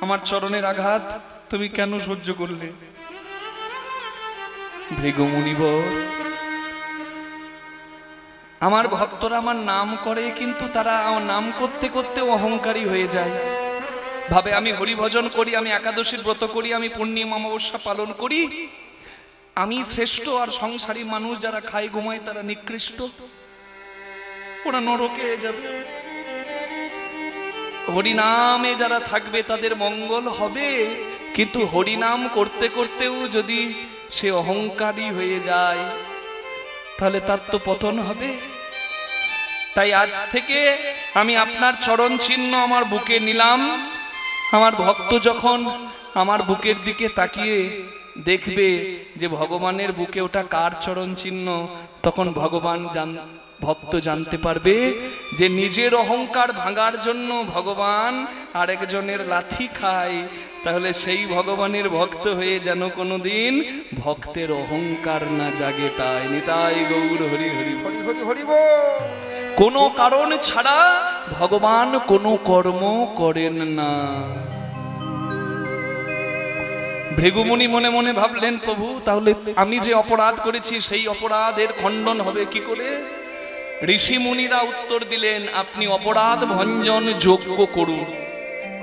আমার চরণের আঘাত তুমি কেন সহ্য করলে? ভৃগুমুনিবর, আমার ভক্তরা আমার নাম করে, কিন্তু তারা নাম করতে করতে অহংকারী হয়ে যায়, ভাবে আমি হরিভজন করি, আমি একাদশীর ব্রত করি, আমি পূর্ণিমা অমাবস্যা পালন করি, আমি শ্রেষ্ঠ, আর সংসারী মানুষ যারা খায় ঘুমায় তারা নিকৃষ্ট, ওরা নরকে যাবে। হরিনামে যারা থাকবে তাদের মঙ্গল হবে, কিন্তু হরিনাম করতে করতেও যদি সে অহংকারী হয়ে যায় তাহলে তার তো পতন হবে। তাই আজ থেকে আমি আপনার চরণ চিহ্ন আমার বুকে নিলাম। আমার ভক্ত যখন আমার বুকের দিকে তাকিয়ে দেখবে যে ভগবানের বুকে ওটা কার চরণ চিহ্ন, তখন ভক্ত জানতে পারবে যে নিজের অহংকার ভাঙার জন্য ভগবান আরেকজনের লাথি খায়। তাহলে সেই ভগবানের ভক্ত হয়ে যেন কোনোদিন ভক্তের অহংকার না জাগে। তাই নিতাই গৌর হরি হরি হরি হরি হরি বল। কোনো কারণ ছাড়া ভগবান কোনো কর্ম করেন না। ভৃগুমুনি মনে মনে ভাবলেন, প্রভু তাহলে আমি যে অপরাধ করেছি সেই অপরাধের খণ্ডন হবে কি করে? ঋষি মুনিরা উত্তর দিলেন, আপনি অপরাধ ভঞ্জন যজ্ঞ করুন।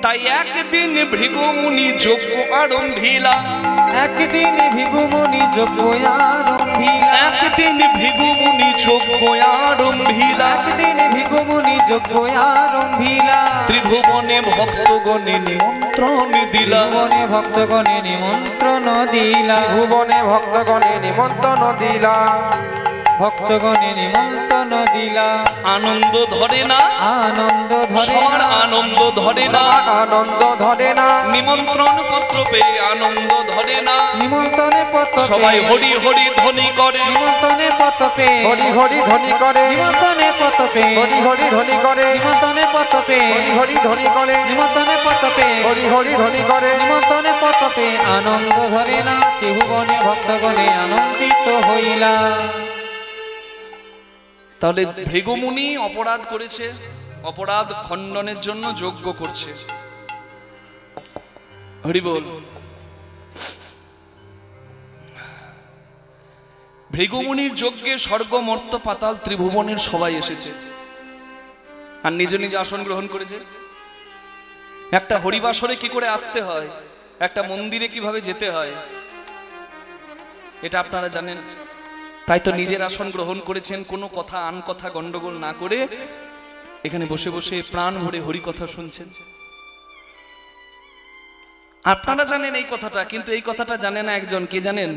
তাই একদিন ভৃগুমুনি যজ্ঞ আরম্ভিলা, একদিন ভৃগুমুনি যজ্ঞ আরম্ভিলা, একদিন ভৃগুমুনি যজ্ঞ আরম্ভিলা, একদিন ভৃগুমুনি যজ্ঞ আরম্ভিলা। ত্রিভুবনে ভক্তগণে নিমন্ত্রণ দিলা, ভুবনে ভক্তগণে নিমন্ত্রণ দিলা, ভুবনে ভক্তগণে নিমন্ত্রণ দিলা, ভক্তগণে নিমন্ত্রণ দিলা। আনন্দ ধরে না, আনন্দ ধরে সবার না, আনন্দ ধরে না, সবার আনন্দ ধরে না, নিমন্ত্রণ পত্র পেয়ে আনন্দ ধরে না। নিমন্ত্রণে পত্র সবাই পেয়ে, হরি হরি ধ্বনি করে, নিমন্ত্রণে পত্র পেয়ে, হরি হরি ধ্বনি করে, নিমন্ত্রণে পত্র পেয়ে, হরি হরি ধ্বনি করে, নিমন্ত্রণে পত্র পেয়ে, হরি হরি ধ্বনি করে, নিমন্ত্রণে পত্র পেয়ে, হরি হরি ধ্বনি করে, নিমন্ত্রণে পত্র পেয়ে আনন্দ ধরে না। ত্রিভুবনে ভক্তগণে আনন্দিত হইলা। তাহলে ভৃগুমুনি অপরাধ করেছে, অপরাধ খণ্ডনের জন্য যজ্ঞ করছে। হরি বল। ভৃগুমুনির যজ্ঞে স্বর্গ মর্ত পাতাল ত্রিভুবনের সবাই এসেছে আর নিজ নিজ আসন গ্রহণ করেছে। একটা হরিবাসরে কি করে আসতে হয়, একটা মন্দিরে কিভাবে যেতে হয়, এটা আপনারা জানেন। তাই তো নিজের আসন গ্রহণ করেছেন, কোনো কথা আন কথা গন্ডগোল না করে এখানে বসে বসে প্রাণ ভরে হরি কথা শুনছেন। আপনারা জানেন এই কথাটা, কিন্তু এই কথাটা জানে না একজন, কে জানেন?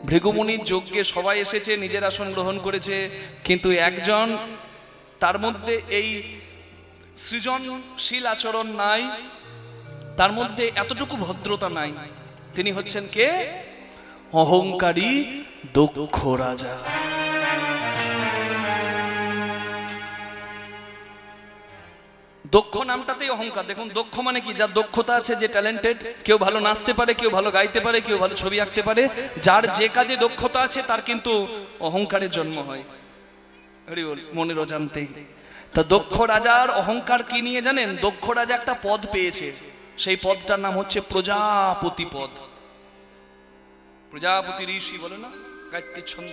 ভৃগুমুনির যজ্ঞে সবাই এসেছে, নিজের আসন গ্রহণ করেছে, কিন্তু একজন তার মধ্যে এই সৃজনশীল আচরণ নাই, তার মধ্যে এতটুকু ভদ্রতা নাই। তিনি হচ্ছেন কে? অহংকারী দক্ষ রাজা। দক্ষ নামটাতেই অহংকার। দেখুন, দক্ষ মানে কি? যার দক্ষতা আছে, যে ট্যালেন্টেড। কেউ ভালো নাচতে পারে, কেউ ভালো গাইতে পারে, কেউ ভালো ছবি আঁকতে পারে। যার যে কাজে দক্ষতা আছে তার কিন্তু অহংকারের জন্ম হয়, মনের অজান্তেই। তা দক্ষ রাজার অহংকার কি নিয়ে জানেন? দক্ষ রাজা একটা পদ পেয়েছে, সেই পদটার নাম হচ্ছে প্রজাপতি পদ। প্রজাপতি ঋষি বলে না, গায়ত্রী ছন্দ,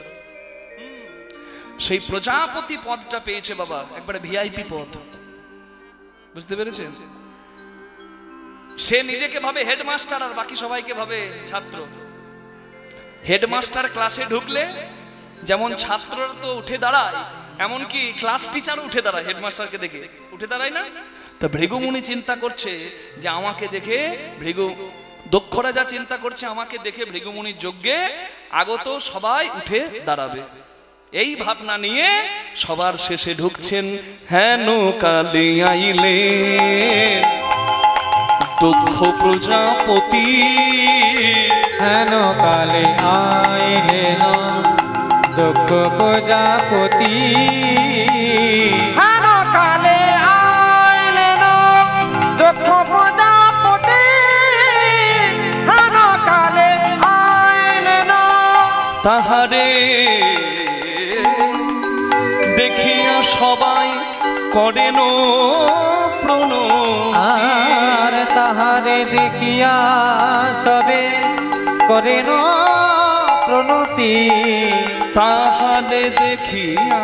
সেই প্রজাপতি পদটা পেয়েছে বাবা, একবারে ভিআইপি পদ। বুঝতে পেরেছেন? সে নিজেকে ভাবে হেডমাস্টার আর বাকি সবাইকে ভাবে ছাত্র। হেডমাস্টার ক্লাসে ঢুকলে যেমন ছাত্ররা তো উঠে দাঁড়ায়, এমনকি ক্লাস টিচারও উঠে দাঁড়ায়, হেডমাস্টারকে দেখে উঠে দাঁড়ায় না? তা ভৃগুমুনি চিন্তা করছে যে আমাকে দেখে দক্ষ রাজা চিন্তা করছে আমাকে দেখে ভৃগুমুনির যজ্ঞে আগত সবাই উঠে দাঁড়াবে। এই ভাবনা নিয়ে সবার শেষে ঢুকছেন হেন কালে আইলে দক্ষ প্রজাপতি, হেন কালে আইলেন দক্ষ প্রজাপতি, হেন কালে আইলেন দক্ষ প্রজাপতি, হেন কালে আইলেন। তাহারে দেখিয়া সবাই করেন প্রণতি, আর তাহারে দেখিয়া সবে করেন প্রণতি, তাহারে দেখিয়া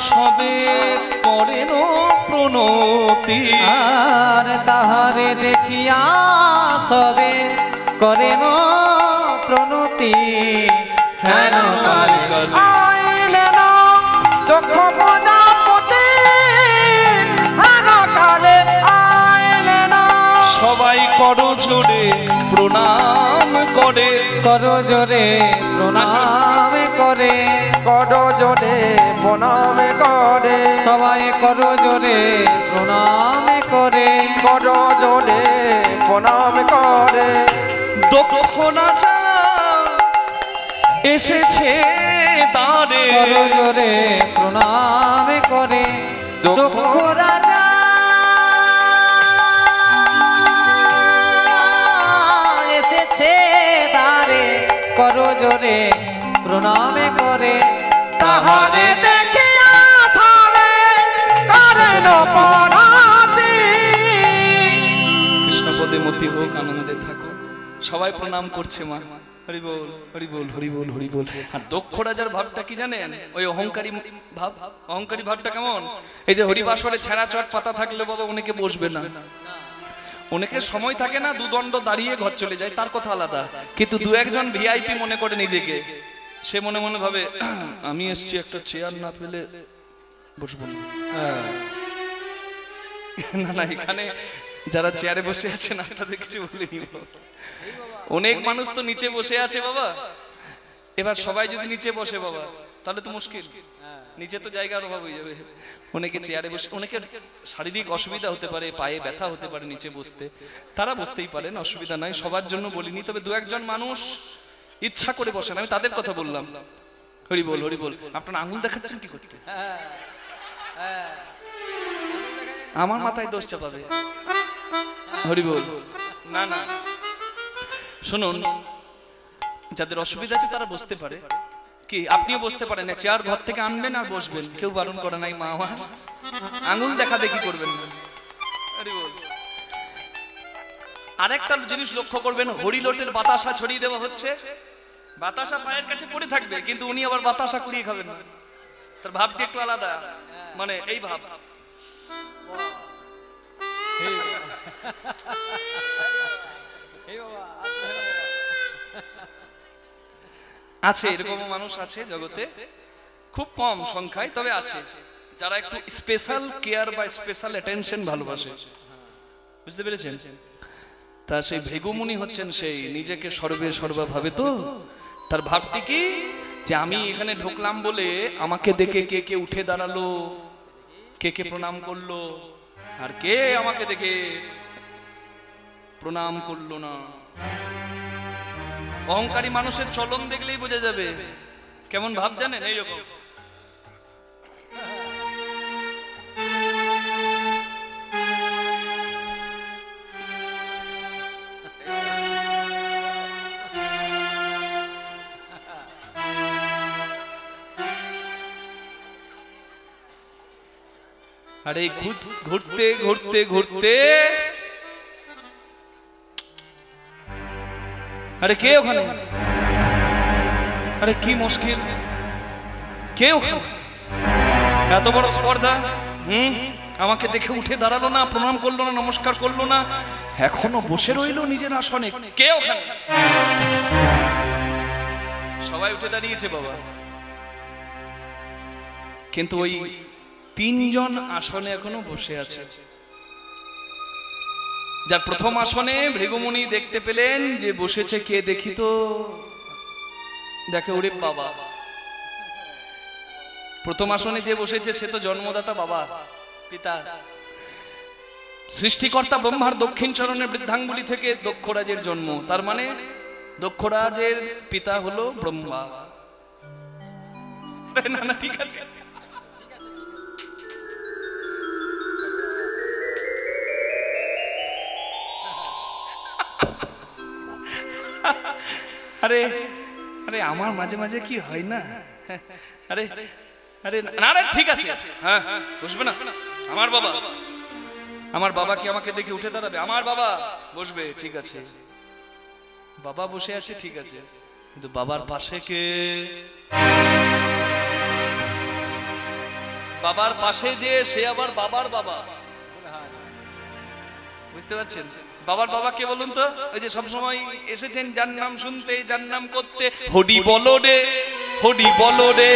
সবে করেন প্রণতি, আর তাহারে দেখিয়া সবে করেন প্রণতি। হেন কালে আইলেন দক্ষ প্রজাপতি, হেন কালে আইলেন। সবাই করো জোরে প্রণাম করে, করো জোরে প্রণাম করে, করো জোরে প্রণাম করে, সবাই করো জোরে প্রণাম করে, করো জোরে প্রণাম করে। দক্ষ রাজা এসেছে দ্বারে, করো জোরে প্রণাম করে, দক্ষ রাজা এসেছে দ্বারে, করো জোরে প্রণাম করে, তাহারে দেখিয়া থামে করেন প্রণতি। কৃষ্ণপদে মতি হোক, আনন্দে থাকো। সবাই প্রণাম করছে মা। হরি বল, হরি বল, হরি বল, হরি বল। আর দক্ষ রাজার ভাবটা কি জানেন? ওই অহংকারী ভাব। অহংকারী ভাবটা কেমন? এই যে হরিবাসরে ছেঁড়া চট পাতা থাকলে বাবা অনেকে বসবে না, অনেকে সময় থাকে না, দুদণ্ড দাঁড়িয়ে ঘর চলে যায়, তার কথা আলাদা। কিন্তু দু একজন ভিআইপি মনে করে নিজেকে, সে মনে মনে ভাবে আমি এসছি, একটা চেয়ার না পেলে বসবো না। না না, এখানে যারা চেয়ারে বসে আছে না, তাদের কিছু বলিনি। অনেক মানুষ তো নিচে বসে আছে বাবা। এবার সবাই যদি নিচে বসে বাবা, তাহলে তো মুশকিল, নিচে তো জায়গার অভাব হয়ে যাবে। অনেকে চেয়ারে বসে, অনেকের শারীরিক অসুবিধা হতে পারে, পায়ে ব্যথা হতে পারে নিচে বসতে, তারা বসতেই পারেন, অসুবিধা নাই, সবার জন্য বলিনি। তবে দু একজন মানুষ ইচ্ছা করে বসেন, আমি তাদের কথা বললাম। হরি বল, হরি বল। আপনার আঙুল দেখাচ্ছেন কি করতে? আমার মাথায় দোষ চাপাবে। হরি বল। না না, শুনুন, যাদের অসুবিধা আছে তারা বসতে পারে, কি আপনিও বসতে পারেন, চেয়ার ঘর থেকে আনবেন আর বসবেন, কেউ বারণ করে নাই মা আমার। আঙুল দেখা দেখি করবেন না। হরি বল। আরেকটা জিনিস লক্ষ্য করবেন, হরিলোটের বাতাসা ছড়িয়ে দেওয়া হচ্ছে, বাতাসা পায়ের কাছে পড়ে থাকবে, কিন্তু উনি আবার বাতাসা কুড়িয়ে খাবেন না, তার ভাবটি একটু আলাদা, মানে এই ভাব। আছে এরকম মানুষ আছে জগতে, খুব কম সংখ্যায়, তবে আছে যারা একটু স্পেশাল কেয়ার বা স্পেশাল অ্যাটেনশন ভালোবাসে। বুঝতে পেরেছেন? তা সেই ভৃগুমুনি হচ্ছেন সেই নিজেকে সর্বে সর্বা ভাবে। তো তার ভাবটি কি, যে আমি এখানে ঢুকলাম বলে আমাকে দেখে কে কে উঠে দাঁড়ালো, কে কে প্রণাম করলো, আর কে আমাকে দেখে প্রণাম করলো না। অহংকারী মানুষের চলন দেখলেই বোঝা যাবে কেমন ভাব, জানেন? এইরকম আরে ঘুরতে ঘুরতে ঘুরতে, আরে কে ওখানে? আরে কি মুশকিল, কে ওখানে? এত বড় স্পর্ধা, আমাকে দেখে উঠে দাঁড়ালো না, প্রণাম করলো না, নমস্কার করলো না, এখনো বসে রইলো নিজের আসনে। কে ওখানে? সবাই উঠে দাঁড়িয়েছে বাবা, কিন্তু ওই তিনজন আসনে এখনো বসে আছে। যার প্রথম আসনে ভৃগুমুনি দেখতে পেলেন যে বসেছে কে, দেখি তো, দেখে ওরে বাবা, প্রথম আসনে যে বসেছে সে তো জন্মদাতা বাবা, পিতা, সৃষ্টিকর্তা ব্রহ্মার দক্ষিণ চরণের বৃদ্ধাঙ্গুলি থেকে দক্ষরাজের জন্ম। তার মানে দক্ষরাজের পিতা হলো ব্রহ্মা। না না, ঠিক আছে, আরে আরে আমার মাঝে মাঝে কি হয় না, আরে আরে না না, ঠিক আছে, হ্যাঁ বসবে না। আমার বাবা কি আমাকে দেখে উঠে দাঁড়াবে? আমার বাবা বসবে, ঠিক আছে, বাবা বসে আছে, ঠিক আছে, কিন্তু বাবার পাশে কে? বাবার পাশে যে সে আবার বাবার বাবা। বুঝতে পারছেন? বাবার বাবা কে বলুন তো? ওই যে সবসময় এসেছেন যার নাম শুনতে, যার নাম করতে, হরি বলো রে, হরি বলো রে,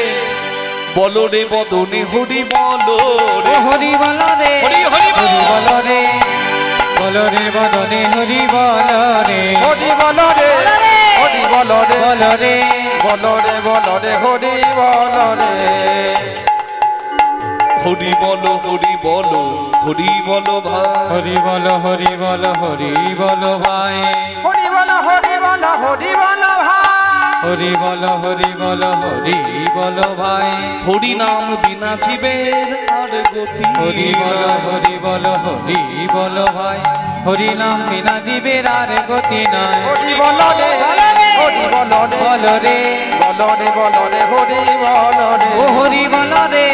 বলো রে বদনে হরি বলো রে, হরি বলো রে, হরি হরি বলো রে, বলো রে বদনে হরি বলো রে, হরি বলো রে, হরি বলো রে, বলো রে, বলো রে, বলো রে, হরি বলো রে, হরি বলো, হরি বলো, হরি বলো ভাই, হরি বলো, হরি বলো, হরি বলো ভাই, হরি বলো, হরি বলো, হরি বলো ভাই, হরি বলো, হরি বলো, হরি বলো ভাই, হরি নাম বিনা জীবের আর গতি, হরি বলো, হরি বলো, হরি বলো ভাই, হরি নাম বিনা জীবের আর গতি নাই, হরি বলো রে, হরি বলো রে, বলো রে, বলো রে, বলো রে, হরি বলো রে, ও হরি বলো রে,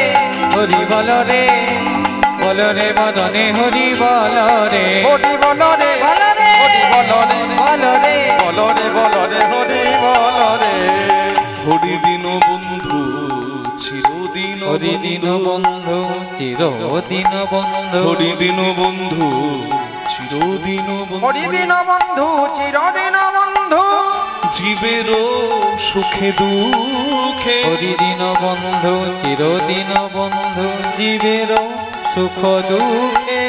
হরি বলো রে, বলো রে বদনে হরি বলো রে, হরি বলো রে, বলো রে, হরি বলো রে, বলো রে, বলো রে, বলো রে, হরি বলো রে, হরি দিন বন্ধু চিরদিন, হরি দিন বন্ধু চিরদিন বন্ধু, হরি দিন বন্ধু চিরদিন বন্ধু, হরি দিন বন্ধু চিরদিন বন্ধু, জীবের সুখে দুঃখে, হরি দিন বন্ধু চিরদিন বন্ধু, জীবের সুখ দুঃখে,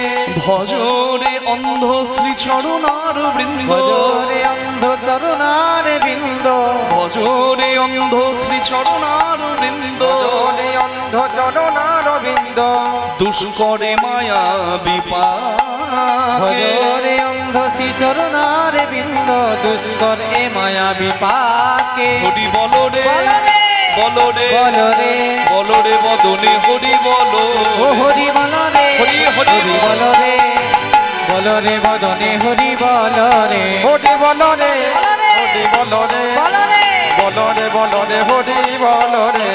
ভজরে অন্ধ শ্রী চরণার বৃন্দ, ভজরে অন্ধ তরুণার বৃন্দ, ভজরে অন্ধ শ্রী চরণার বৃন্দ, ভজরে অন্ধ চরণার বিন্দ, দুষ্করে মায়া বিপাকে, ভজরে অন্ধ শ্রী চরণার বৃন্দ, দুষ্কর এ মায়া বিপাকে, হরি বলো রে, বলো রে, বলো রে, বলো রে, বলো রে বদনে হরি বলো, ও হরি বলো রে, হরি হরি হরি বলো রে, বলো রে বদনে হরি বলো রে, হরি বলো রে, হরি বলো রে, বলো রে, বলো রে, বলো রে, হরি বলো রে,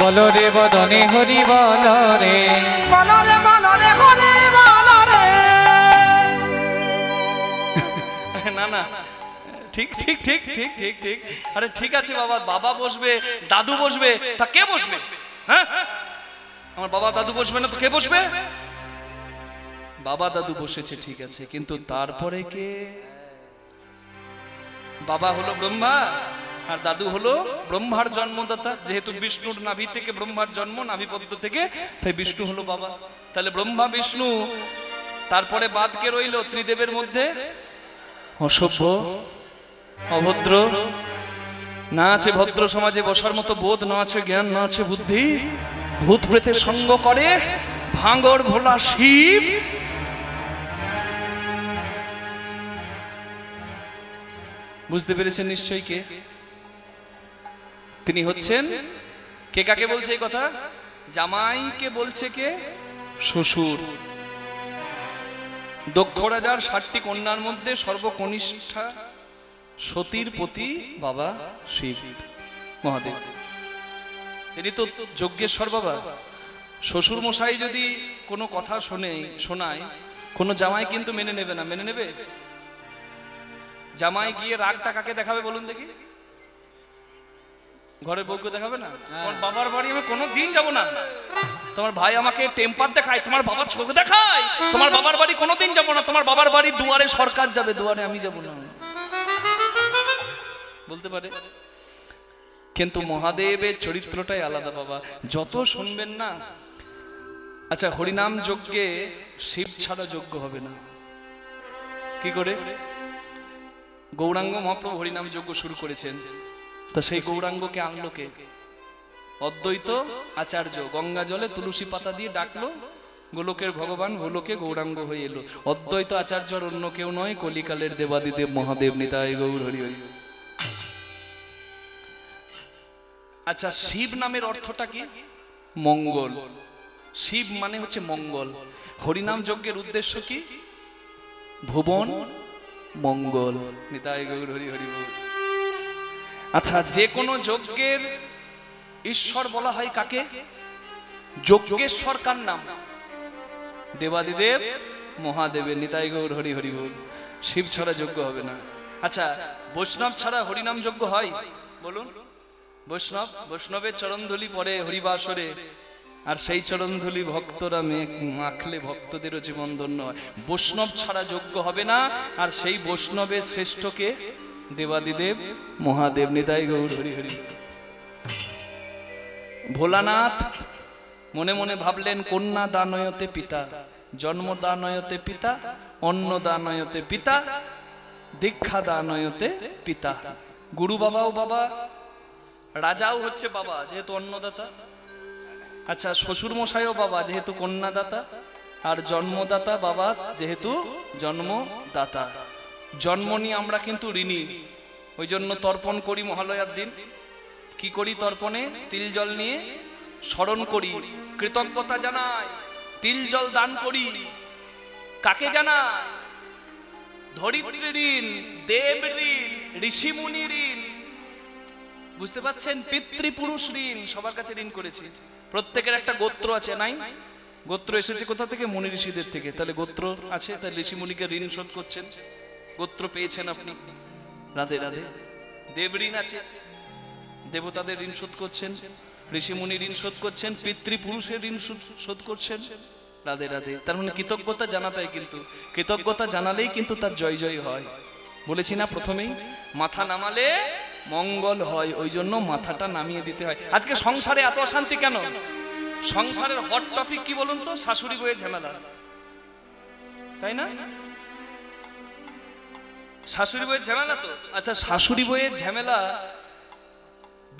বলো রে বদনে হরি বলো রে, বলো রে, বলো রে, হরি বলো রে। না না, ঠিক ঠিক ঠিক ঠিক ঠিক ঠিক, আরে ঠিক আছে বাবা, বাবা বসবে, দাদু বসবে, তা কে বসবে? হ্যাঁ, আমার বাবা দাদু বসবে না তো কে বসবে? বাবা দাদু বসেছে ঠিক আছে, কিন্তু তারপরে কে? বাবা হলো ব্রহ্মা আর দাদু হলো ব্রহ্মার জন্মদাতা। যেহেতু বিষ্ণুর নাভি থেকে ব্রহ্মার জন্ম, নাভিপদ্ম থেকে, তাই বিষ্ণু হলো বাবা। তাহলে ব্রহ্মা বিষ্ণু, তারপরে বাদ কে রইল ত্রিদেবের মধ্যে? অসভ্য, অভদ্র, না আছে ভদ্র সমাজে বসার মতো বোধ, না আছে জ্ঞান, না আছে বুদ্ধি, ভূত প্রেতের সঙ্গ করে, ভাঙর ভোলা শিব। বুঝতে পেরেছেন নিশ্চয়ই কে তিনি হচ্ছেন? কে কাকে বলছে এই কথা? জামাইকে বলছে কে? শ্বশুর। দক্ষ রাজার 60টি কন্যার মধ্যে সর্বকনিষ্ঠা সতীর পতি বাবা শিব মহাদেব, তিনি তো যজ্ঞেশ্বর বাবা। শ্বশুর মশাই যদি কোনো কথা শোনায়, কোনো জামাই কিন্তু মেনে নেবে না। মেনে নেবে? জামাই গিয়ে রাগটা কাকে দেখাবে বলুন দেখি? ঘরের বউকে দেখাবে না? তোমার বাবার বাড়ি আমি কোনোদিন যাব না। তোমার ভাই আমাকে টেম্পার দেখায়, তোমার বাবার চোখ দেখায়, তোমার বাবার বাড়ি কোনোদিন যাব না। তোমার বাবার বাড়ি দুয়ারে সরকার যাবে, দুয়ারে আমি যাব না, বলতে পারে। কিন্তু মহাদেবের চরিত্রটাই আলাদা বাবা, যত শুনবেন না। আচ্ছা, হরিনাম যজ্ঞে শিব ছাড়া যজ্ঞ হবে না। কি করে? গৌরাঙ্গ মহাপ্রভু হরিনাম যজ্ঞ শুরু করেছেন, তো সেই গৌরাঙ্গকে আনলো কে? অদ্বৈত আচার্য গঙ্গা জলে তুলসী পাতা দিয়ে ডাকলো, গোলকের ভগবান গোলকে গৌরাঙ্গ হয়ে এলো। অদ্বৈত আচার্য আর অন্য কেউ নয়, কলিকালের দেবাদিদেব মহাদেব নিতাই গৌর হরি হরি। আচ্ছা, শিব নামের অর্থটা কি? মঙ্গল। শিব মানে হচ্ছে মঙ্গল। হরিনাম যজ্ঞের উদ্দেশ্য কি? ভুবন মঙ্গল। নিতাই গৌর হরি হরি বল। আচ্ছা, যে কোনো যজ্ঞের ঈশ্বর বলা হয় কাকে? যজ্ঞেশ্বর কার নাম? দেবাদিদেব মহাদেবের। নিতাই গৌর হরি হরি বল। শিব ছাড়া যজ্ঞ হবে না। আচ্ছা, বৈষ্ণব ছাড়া হরিনাম যজ্ঞ হয়? বলুন। বৈষ্ণবের চরণধুলি পরে হরিবাসরে, আর সেই চরণধুলি ভক্তরা মাখলে ভক্তদেরও জীবন ধন্য হয়। বৈষ্ণব ছাড়া যজ্ঞ হবে না। আর সেই বৈষ্ণবের শ্রেষ্ঠকে? দেবাদিদেব মহাদেব। নিতাই গৌর হরি হরি। ভোলানাথ মনে মনে ভাবলেন, কন্যা দানয়তে পিতা, জন্ম দানয়তে পিতা, অন্ন দানয়তে পিতা, দীক্ষা দানয়তে পিতা। গুরু বাবাও বাবা, রাজাও হচ্ছে বাবা যেহেতু অন্নদাতা। আচ্ছা, শ্বশুর মশাইও বাবা যেহেতু কন্যাদাতা, আর জন্মদাতা বাবা যেহেতু জন্মদাতা। জন্ম নিয়ে আমরা কিন্তু ঋণী, ওই জন্য তর্পণ করি মহালয়ার দিন। কি করি তর্পণে? তিল জল নিয়ে স্মরণ করি, কৃতজ্ঞতা জানাই, তিল জল দান করি। কাকে জানাই? ধরিত্রী ঋণ, দেব ঋণ, ঋষিমুনি ঋণ। বুঝতে পাচ্ছেন? পিতৃপুরুষ ঋণ, সবার কাছে ঋণ করেছি। প্রত্যেকের একটা গোত্র আছে, নাই? গোত্র এসেছে কোথা থেকে? মুনি ঋষিদের থেকে। তাহলে গোত্র আছে, তাহলে ঋষি মুনিকে ঋণ শোধ করছেন। গোত্র পেয়েছেন আপনি, রাধে রাধে। দেব ঋণ আছে, দেবতাদের ঋণ শোধ করছেন, ঋষি মুনি ঋণ শোধ করছেন, পিতৃপুরুষের ঋণ শোধ করছেন, রাধে রাধে। তার মানে কৃতজ্ঞতা জানাটাই, কিন্তু কৃতজ্ঞতা জানালেই কিন্তু তার জয় জয় হয়। বলেছি না প্রথমেই, মাথা নামালে মঙ্গল হয়, ওই জন্য মাথাটা নামিয়ে দিতে হয়। আজকে সংসারে এত অশান্তি কেন? সংসারের হট টপিক কি বলুন তো? শাশুড়ি বইয়ের ঝামেলা, তাই না? শাশুড়ি বইয়ের ঝামেলা তো। আচ্ছা, শাশুড়ি বইয়ের ঝামেলা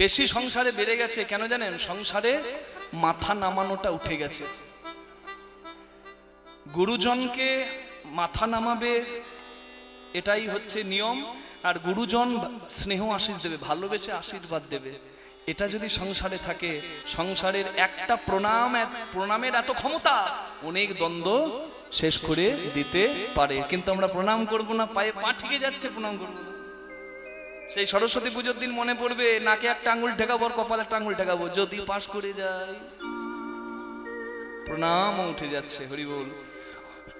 বেশি সংসারে বেড়ে গেছে কেন জানেন? সংসারে মাথা নামানোটা উঠে গেছে। গুরুজনকে মাথা নামাবে, এটাই হচ্ছে নিয়ম। আর গুরুজন স্নেহ আশীষ দেবে, ভালোবেসে আশীর্বাদ দেবে। এটা যদি সংসারে থাকে, সংসারের একটা প্রণামের এত ক্ষমতা, অনেক দ্বন্দ্ব শেষ করে দিতে পারে। কিন্তু আমরা প্রণাম করব না, পায়ে পা ঠিকে যাচ্ছে, প্রণাম করবো না। সেই সরস্বতী পুজোর দিন মনে পড়বে, নাকে একটা আঙুল ঠেকাবো আর কপালে একটা আঙুল ঠেকাবো, যদি পাশ করে যায় প্রণাম উঠে যাচ্ছে। হরি বল।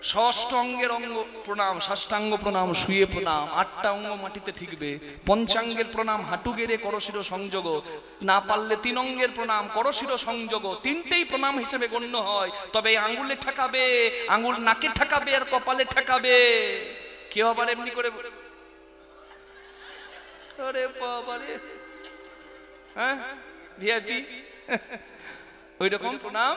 ষষ্ঠ অঙ্গের অঙ্গ প্রণাম, ষষ্ঠাঙ্গ প্রণাম শুয়ে প্রণাম, 8টা অঙ্গ মাটিতে ঠিকবে, পঞ্চাঙ্গের প্রণাম হাঁটু গেড়ে করশির সংযোগ, না পারলে 3 অঙ্গের প্রণাম করশির সংযোগ, 3টেই প্রণাম হিসেবে গণ্য হয়। তবে আঙ্গুলে ঠেকাবে, আঙ্গুল নাকে ঠেকাবে আর কপালে ঠেকাবে। কেউ আবার এমনি করে, আরে বাবারে, হ্যাঁ ভিআইপি ওই রকম প্রণাম।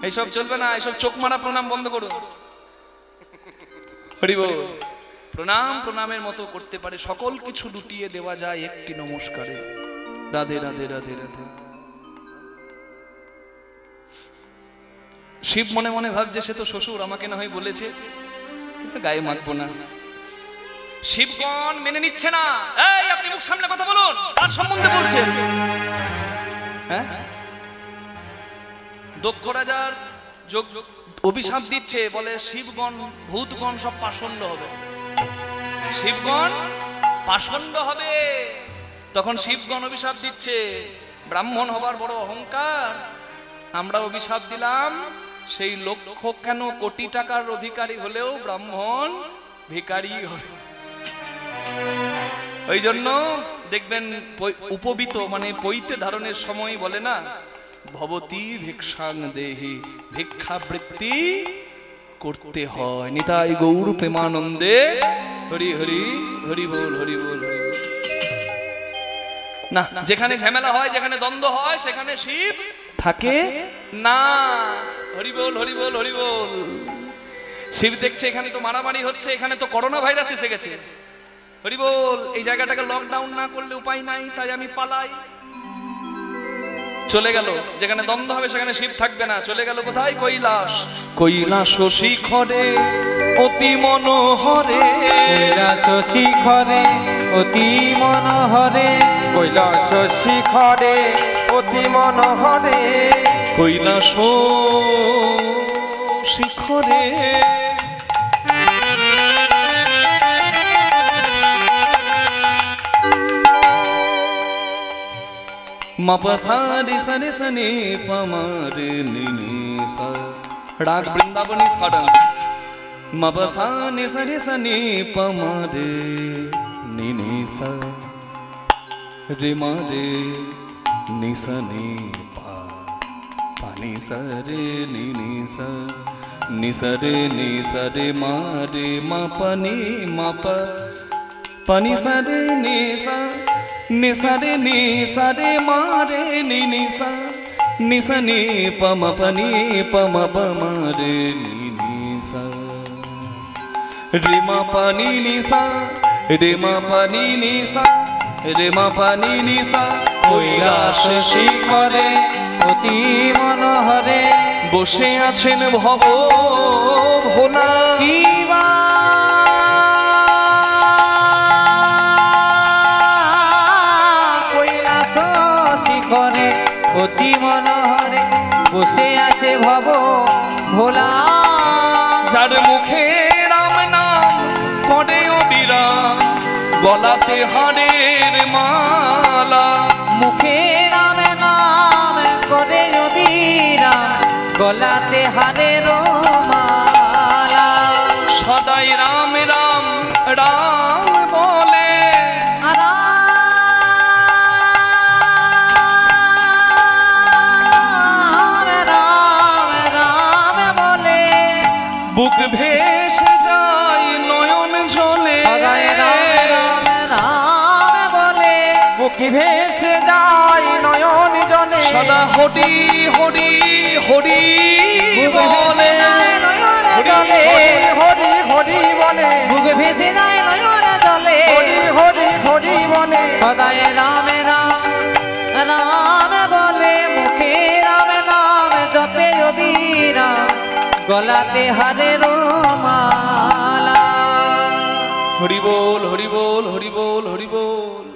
এইসব চলবে না, এইসব চোখ মারা প্রণাম বন্ধ করুন। হরি বল। প্রণাম প্রণামের মতো করতে পারে, সকল কিছু লুটিয়ে দেওয়া যায় একটি নমস্কারে। রাধে রাধে রাধে রাধে। শিব মনে মনে ভাবছে সে তো শ্বশুর, আমাকে না হয় বলেছে, কিন্তু গায়ে মাখবো না। শিবগণ মেনে নিচ্ছে না। এই আপনি মুখ সামনে কথা বলুন, তার সম্বন্ধে বলছেন। হ্যাঁ, দক্ষ রাজার অভিশাপ দিচ্ছে, বলে শিবগণ ভূতগণ সব পাষণ্ড হবে, শিবগণ পাষণ্ড হবে। তখন শিবগণ অভিশাপ দিচ্ছে, ব্রাহ্মণ হবার বড় অহংকার, আমরা অভিশাপ দিলাম সেই লক্ষ কেন কোটি টাকার অধিকারী হলেও ব্রাহ্মণ ভিখারি হবে। ওই জন্য দেখবেন উপবিত মানে পৈতে ধারণের সময় বলে না, ভবতী ভিক্ষাং দেহি, ভিক্ষাবৃত্তি করতে হয়। নিতাই গৌর প্রেমানন্দে হরি হরি হরি বল হরি বল হরি বল। না, যেখানে ঝামেলা হয়, যেখানে দ্বন্দ্ব হয়, সেখানে শিব থাকে না। হরি বল হরি বল হরি বল। শিব দেখছে এখানে তো মারামারি হচ্ছে, এখানে তো করোনা ভাইরাস এসে গেছে, হরি বল, এই জায়গাটাকে লকডাউন না করলে উপায় নাই, তাই আমি পালাই। চলে গেল, যেখানে দ্বন্দ্ব হবে সেখানে শিব থাকবে না, চলে গেল কোথায়? কৈলাস। কৈলাস শিখরে অতি মনোহরে, কৈলাস শিখরে অতি মনোহরে, কৈলাস শিখরে অতি মনোহরে, কৈলাস শিখরে মাপসারি সরে সনে পমারে নিনিসা, রাগ বৃন্দাবনী সাডা। মাপসানি সরে সনে পমারে নিনিসা, রে মারে নিসনে পা, পানি সরে নিনিসা, নিসরে নিসরে মারে মাপনি মাপ, পানি সরে নিসা, নিসরে নিসরে মারে নিনিসা, নিসনি পম পনি পম পমারে নিনিসা, রে মা পানি নিসা, রে মা পানি নিসা, রে মা পানি নিসা। কৈলাস শিখরে অতি মনোহরে, বসে আছেন ভব ভোলা। কিবা কৈলাস শিখরে অতি মনোহরে, বসে আছে ভব ভোলা। যার মুখে রাম নাম করে অবিরাম, গলাতে হাড়ের মালা। মুখে রাম নাম করে অবিরাম, গলাতে হারের মালা। সদাই রাম রাম রাম বলে, রাম রাম রাম বলে, বুক ভেসে যায় নয়ন জলে। সদাই রাম রাম রাম বলে, বুকি ভেসে যায় নয়ন জলে, সদা হরি হরি হরি বলে, হরি হরি হরি বলে, বুক ভেসে যায় নয়ন জলে, হরি হরি হরি বলে, সদাই রাম রাম রাম বলে, মুখে রাম নাম জপে অবিরাম, গলাতে হারের মালা। হরি বল হরি বল হরি বল হরি বল।